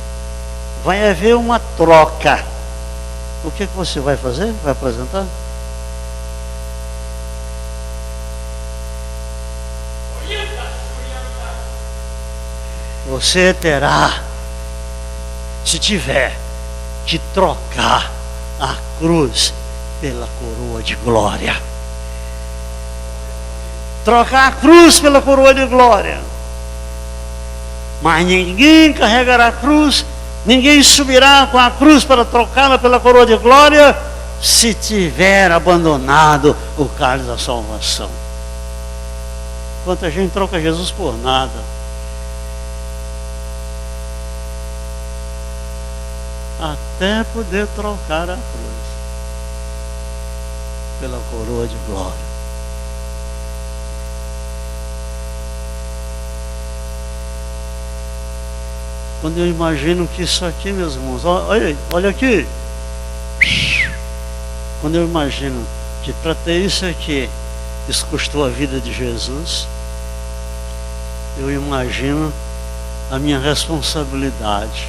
Vai haver uma troca. O que você vai fazer? Vai apresentar? Você terá, se tiver, que trocar a cruz pela coroa de glória. Trocar a cruz pela coroa de glória. Mas ninguém carregará a cruz, ninguém subirá com a cruz para trocá-la pela coroa de glória, se tiver abandonado o cálice da salvação. Quanta gente troca Jesus por nada. Até poder trocar a cruz pela coroa de glória. Quando eu imagino que isso aqui, meus irmãos, olha aqui. Quando eu imagino que para ter isso aqui, isso custou a vida de Jesus, eu imagino a minha responsabilidade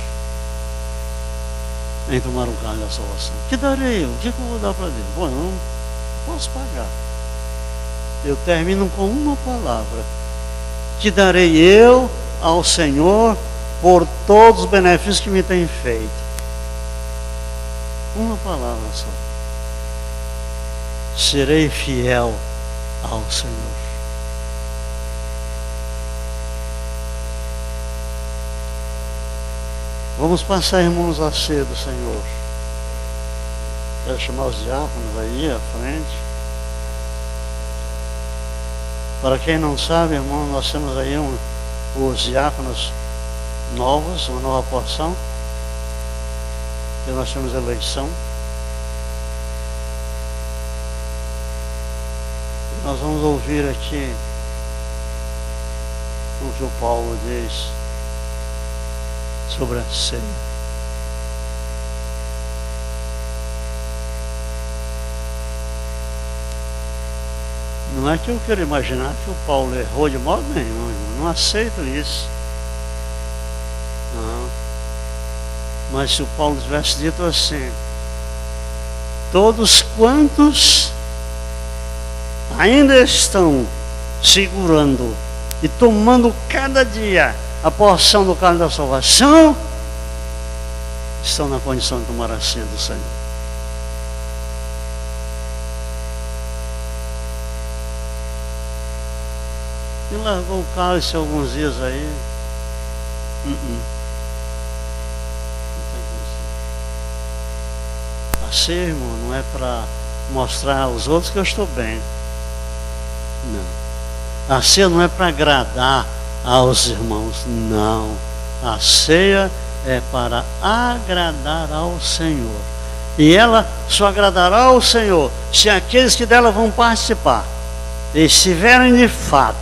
em tomar o cálice da salvação. Que darei eu? O que eu vou dar para Deus? Bom, eu não posso pagar. Eu termino com uma palavra. Que darei eu ao Senhor por todos os benefícios que me tem feito. Uma palavra só. Serei fiel ao Senhor. Vamos passar, irmãos, a ceia do Senhor. Quero chamar os diáconos aí à frente. Para quem não sabe, irmão, nós temos aí os diáconos novos, uma nova porção. E nós temos eleição. E nós vamos ouvir aqui o que o Paulo diz sobre a ceia. Não é que eu quero imaginar que o Paulo errou de modo nenhum, irmão. Não aceito isso. Não. Mas se o Paulo tivesse dito assim: todos quantos ainda estão segurando e tomando cada dia a porção do cálice da salvação, estão na condição de tomar a ceia do Senhor. E largou o cálice alguns dias aí. Não tem condição. A ceia, irmão, não é para mostrar aos outros que eu estou bem. Não. A ceia não é para agradar aos irmãos, não. A ceia é para agradar ao Senhor. E ela só agradará ao Senhor se aqueles que dela vão participar estiverem de fato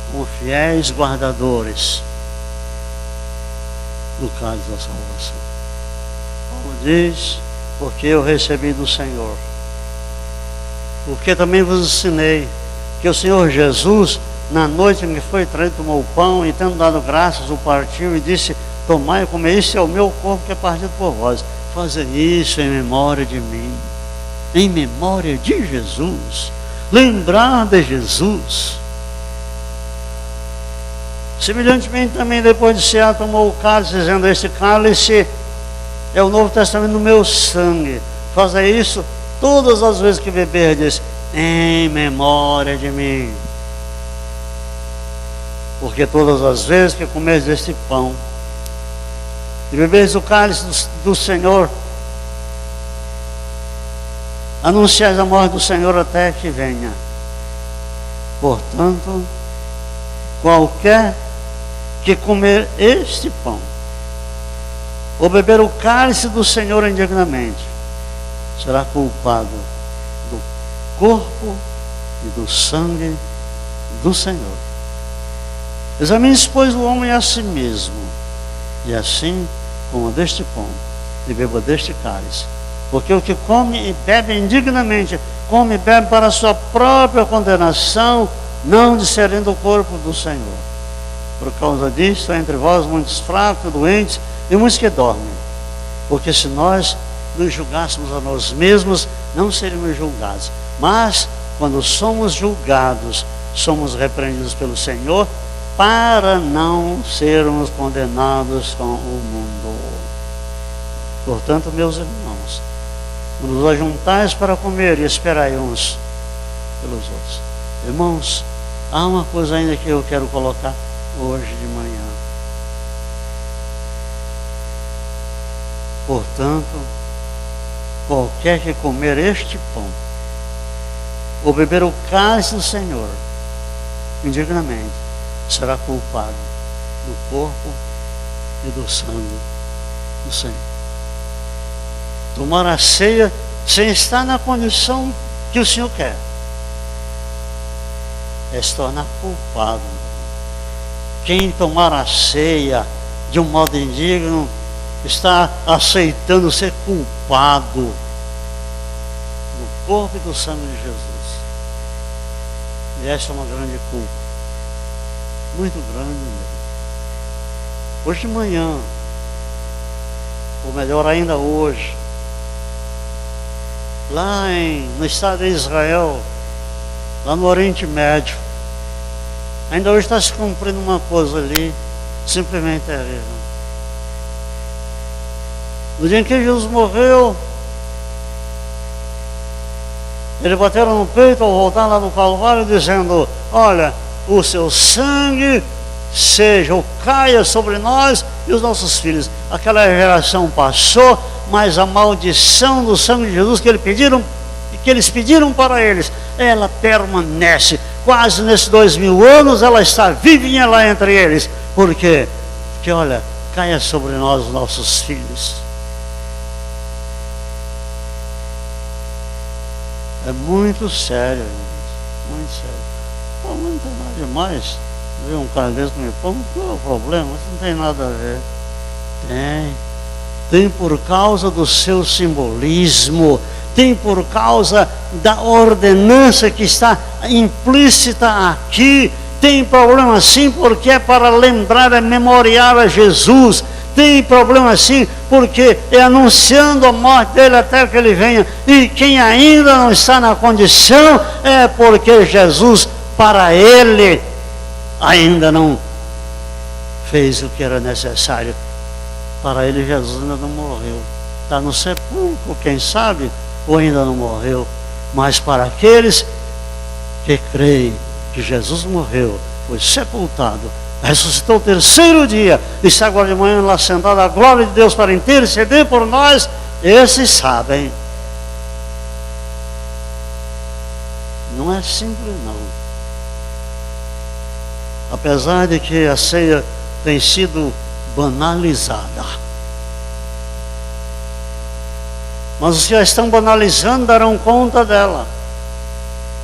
como fiéis guardadores do cálice da salvação. Paulo diz, porque eu recebi do Senhor. Porque também vos ensinei que o Senhor Jesus, na noite em que foi traído, tomou o pão e, tendo dado graças, o partiu e disse: tomai e comei, isso é o meu corpo que é partido por vós. Fazer isso em memória de mim, em memória de Jesus. Lembrar de Jesus. Semelhantemente também, depois de cear, tomou o cálice, dizendo: este cálice é o Novo Testamento no meu sangue. Fazer isso todas as vezes que beberdes, em memória de mim. Porque todas as vezes que comerdes este pão e beberdes o cálice do Senhor, anunciais a morte do Senhor até que venha. Portanto, qualquer que comer este pão ou beber o cálice do Senhor indignamente, será culpado do corpo e do sangue do Senhor. Examine-se, pois, o homem a si mesmo, e assim coma deste pão e beba deste cálice. Porque o que come e bebe indignamente, come e bebe para a sua própria condenação, não discernindo o corpo do Senhor. Por causa disso, há entre vós muitos fracos, doentes e muitos que dormem. Porque se nós nos julgássemos a nós mesmos, não seríamos julgados. Mas, quando somos julgados, somos repreendidos pelo Senhor, para não sermos condenados com o mundo. Portanto, meus irmãos, nos ajuntais para comer e esperai uns pelos outros. Irmãos, há uma coisa ainda que eu quero colocar hoje de manhã. Portanto, qualquer que comer este pão ou beber o cálice do Senhor indignamente, será culpado do corpo e do sangue do Senhor. Tomar a ceia sem estar na condição que o Senhor quer é se tornar culpado. Quem tomar a ceia de um modo indigno está aceitando ser culpado do corpo e do sangue de Jesus. E essa é uma grande culpa, muito grande mesmo. Hoje de manhã, ou melhor ainda hoje, lá no estado de Israel, lá no Oriente Médio, ainda hoje está se cumprindo uma coisa ali, simplesmente terrível. No dia em que Jesus morreu, eles bateram no peito ao voltar lá no Calvário, dizendo: olha, o seu sangue seja ou caia sobre nós e os nossos filhos. Aquela geração passou, mas a maldição do sangue de Jesus que eles pediram para eles, ela permanece. Quase nesses 2000 anos ela está vivinha lá entre eles. Por quê? Porque olha, caia sobre nós os nossos filhos. É muito sério, muito sério. Pô, não tem nada demais. Ver um cara desse comer pão, qual é o problema? Isso não tem nada a ver. Tem por causa do seu simbolismo, tem por causa da ordenança que está implícita aqui. Tem problema sim, porque é para lembrar, é memoriar a Jesus. Tem problema sim, porque é anunciando a morte dele até que ele venha. E quem ainda não está na condição é porque Jesus, para ele, ainda não fez o que era necessário. Para ele, Jesus ainda não morreu. Está no sepulcro, quem sabe, ou ainda não morreu. Mas para aqueles que creem que Jesus morreu, foi sepultado, ressuscitou o terceiro dia, e está agora de manhã lá sentado à glória de Deus para interceder por nós, esses sabem. Não é simples não. Apesar de que a ceia tem sido banalizada, mas os que já estão banalizando darão conta dela,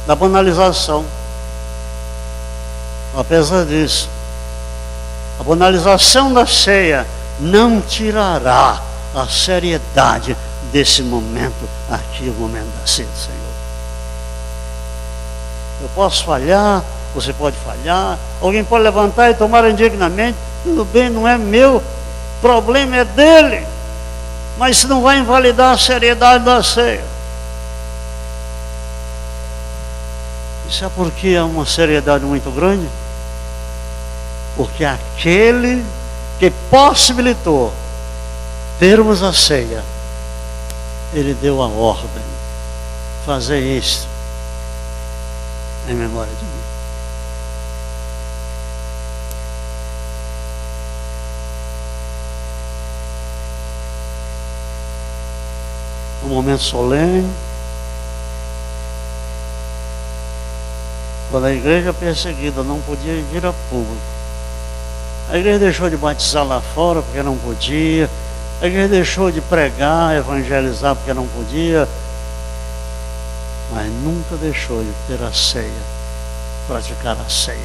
da banalização. Apesar disso, a banalização da ceia não tirará a seriedade desse momento aqui, o momento da ceia do Senhor. Eu posso falhar, você pode falhar, alguém pode levantar e tomar indignamente, tudo bem, não é meu, o problema é dele, mas isso não vai invalidar a seriedade da ceia. Isso é porque há uma seriedade muito grande? Porque aquele que possibilitou termos a ceia, ele deu a ordem, fazer isto em memória de mim. Um momento solene, quando a igreja perseguida não podia vir a público, a igreja deixou de batizar lá fora porque não podia, a igreja deixou de pregar, evangelizar porque não podia, mas nunca deixou de ter a ceia, praticar a ceia.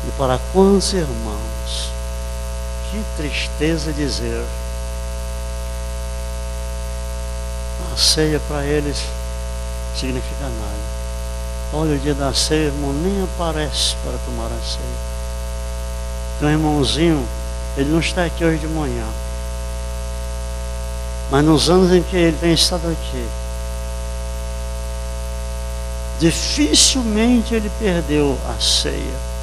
E para quantos irmãos, que tristeza dizer, a ceia para eles significa nada. Olha, o dia da ceia, irmão, nem aparece para tomar a ceia. Tem um irmãozinho, ele não está aqui hoje de manhã, mas nos anos em que ele tem estado aqui, dificilmente ele perdeu a ceia.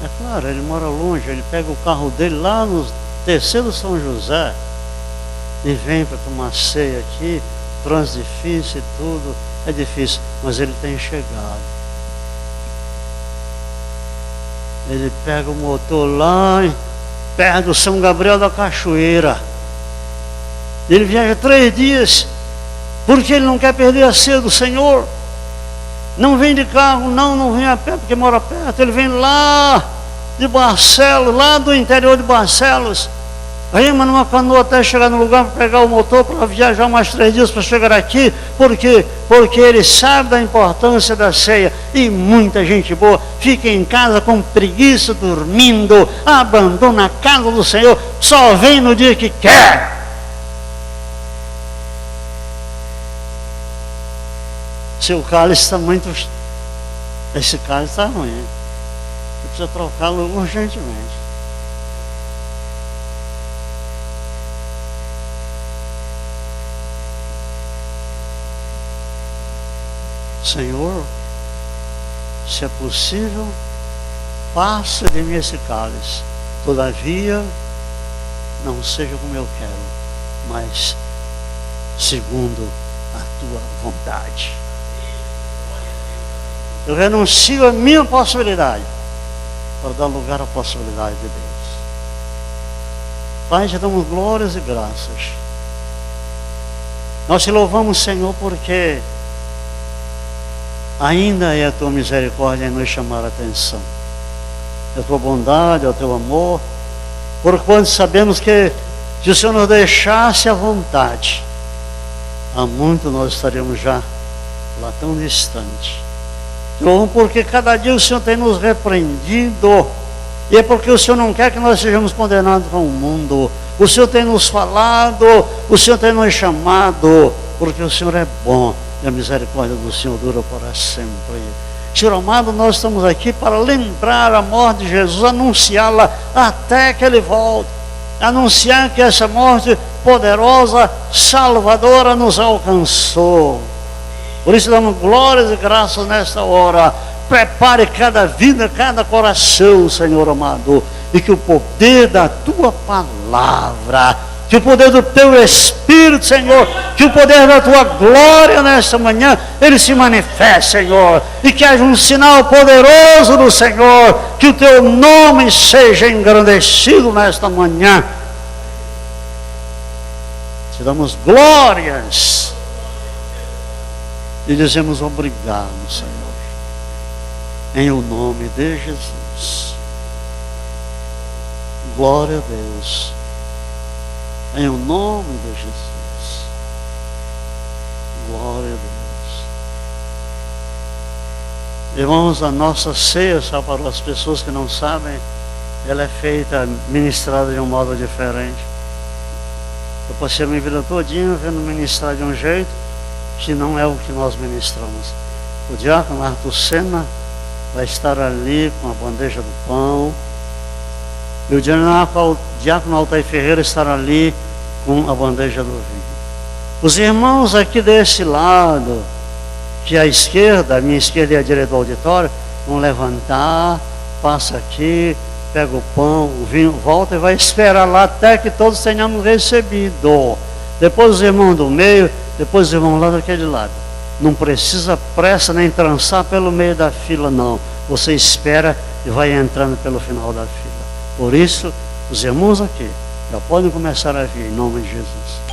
É claro, ele mora longe, ele pega o carro dele lá no terceiro São José e vem para tomar ceia aqui, trânsito difícil e tudo, é difícil, mas ele tem chegado. Ele pega o motor lá perto do São Gabriel da Cachoeira. Ele viaja 3 dias, porque ele não quer perder a ceia do Senhor. Não vem de carro, não vem a pé, porque mora perto. Ele vem lá de Barcelos, lá do interior de Barcelos, rema numa canoa até chegar no lugar para pegar o motor, para viajar mais 3 dias para chegar aqui. Por quê? Porque ele sabe da importância da ceia. E muita gente boa fica em casa com preguiça, dormindo, abandona a casa do Senhor, só vem no dia que quer. Seu cálice está muito... Esse cálice está ruim. Você precisa trocá-lo urgentemente. Senhor, se é possível, passa de mim esse cálice. Todavia, não seja como eu quero, mas segundo a tua vontade. Eu renuncio a minha possibilidade para dar lugar à possibilidade de Deus. Pai, te damos glórias e graças. Nós te louvamos, Senhor, porque ainda é a tua misericórdia em nos chamar a atenção. É a tua bondade, é o teu amor. Porquanto sabemos que se o Senhor nos deixasse à vontade, há muito nós estaríamos já lá tão distante. Então, porque cada dia o Senhor tem nos repreendido, e é porque o Senhor não quer que nós sejamos condenados com o mundo. O Senhor tem nos falado, o Senhor tem nos chamado, porque o Senhor é bom e a misericórdia do Senhor dura para sempre. Senhor amado, nós estamos aqui para lembrar a morte de Jesus, anunciá-la até que Ele volte, anunciar que essa morte poderosa, salvadora nos alcançou. Por isso damos glórias e graças nesta hora. Prepare cada vida, cada coração, Senhor amado, e que o poder da tua palavra, que o poder do teu Espírito, Senhor, que o poder da tua glória nesta manhã, ele se manifeste, Senhor, e que haja um sinal poderoso do Senhor, que o teu nome seja engrandecido nesta manhã. Te damos glórias e dizemos obrigado, Senhor, em o nome de Jesus. Glória a Deus, em o nome de Jesus. Glória a Deus. Irmãos, a nossa ceia, só para as pessoas que não sabem, ela é feita, ministrada de um modo diferente. Eu passei a minha vida todinha vendo ministrar de um jeito que não é o que nós ministramos. O diácono Arthur Senna vai estar ali com a bandeja do pão, e o diácono Altair Ferreira estará ali com a bandeja do vinho. Os irmãos aqui desse lado, que à esquerda, a minha esquerda e a direita do auditório, vão levantar, passa aqui, pega o pão, o vinho, volta e vai esperar lá até que todos tenhamos recebido. Depois os irmãos do meio, depois os irmãos lá daquele lado. Não precisa pressa nem trançar pelo meio da fila, não. Você espera e vai entrando pelo final da fila. Por isso, os irmãos aqui já podem começar a vir, em nome de Jesus.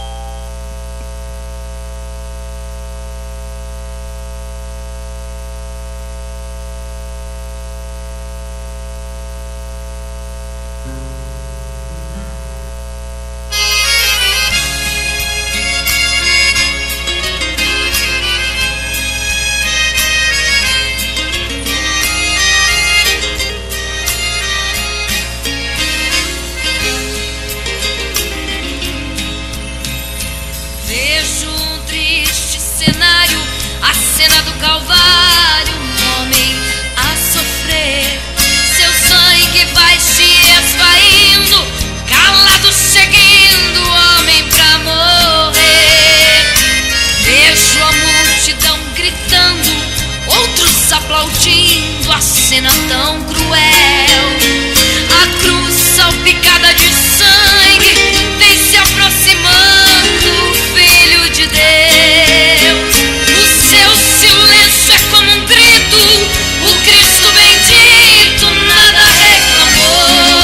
Aplaudindo a cena tão cruel, a cruz salpicada de sangue vem se aproximando, Filho de Deus. O seu silêncio é como um grito, o Cristo bendito nada reclamou.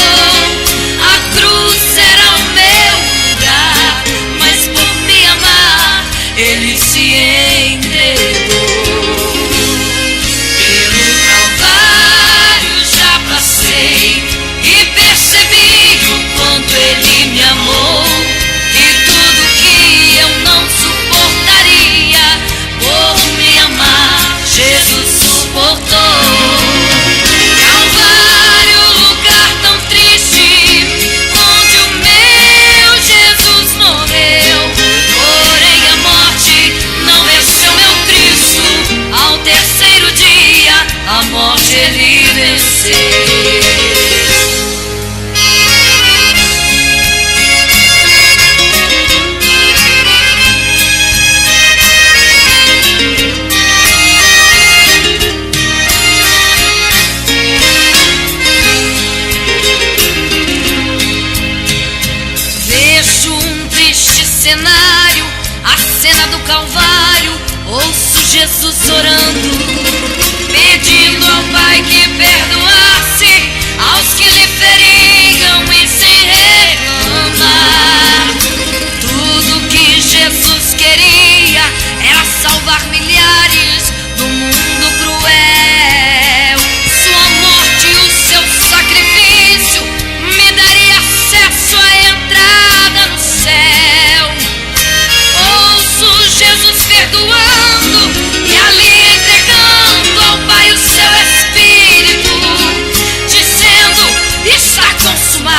A cruz era o meu lugar, mas por me amar ele se entregou. E percebi o quanto ele me amou, e tudo que eu não suportaria, por me amar, Jesus suportou. Calvário, lugar tão triste, onde o meu Jesus morreu, porém a morte não venceu meu Cristo, ao terceiro dia a morte ele venceu. Cenário, a cena do Calvário, ouço Jesus orando, pedindo ao Pai que perdoasse aos que lhe feriam e sem reclamar. Tudo que Jesus queria era salvar milhares do mundo cruel. Sua morte e o seu sacrifício me daria acesso à entrada no céu. Jesus perdoando e ali entregando ao Pai o seu Espírito, dizendo: está consumado.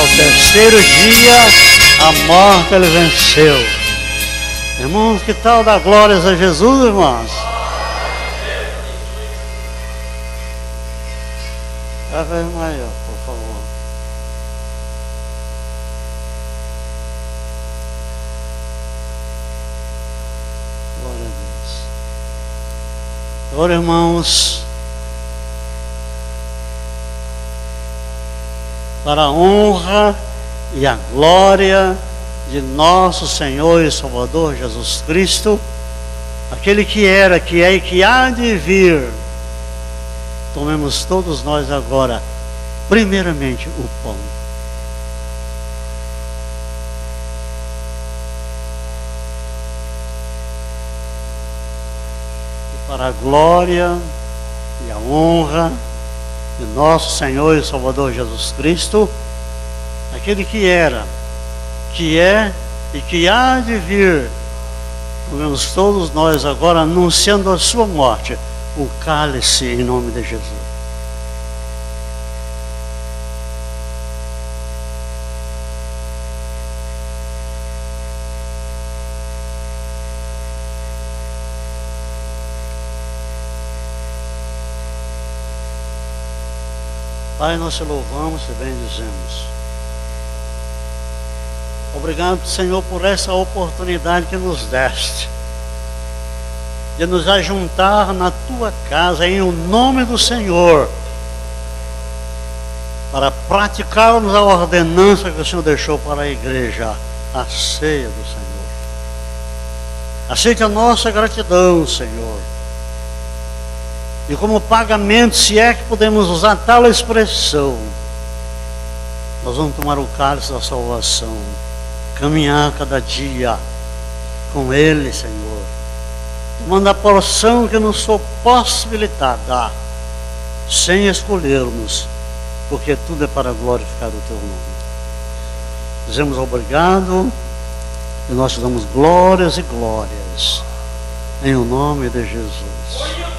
Ao terceiro dia, a morte ele venceu. Irmãos, que tal dar glórias a Jesus, irmãos? Ave Maria, por favor. Glória a Deus. Agora, irmãos, para a honra e a glória de nosso Senhor e Salvador Jesus Cristo, aquele que era, que é e que há de vir, tomemos todos nós agora, primeiramente, o pão. E para a glória e a honra de nosso Senhor e Salvador Jesus Cristo, aquele que era, que é e que há de vir, tomemos todos nós agora, anunciando a sua morte, o cálice em nome de Jesus. Pai, nós te louvamos e bendizemos. Obrigado, Senhor, por essa oportunidade que nos deste de nos ajuntar na tua casa em o nome do Senhor, para praticarmos a ordenança que o Senhor deixou para a igreja, a ceia do Senhor. Aceite a nossa gratidão, Senhor. E como pagamento, se é que podemos usar tal expressão, nós vamos tomar o cálice da salvação, caminhar cada dia com Ele, Senhor, tomando a porção que nos for possibilitada, sem escolhermos, porque tudo é para glorificar o Teu nome. Dizemos obrigado e nós te damos glórias e glórias, em o nome de Jesus.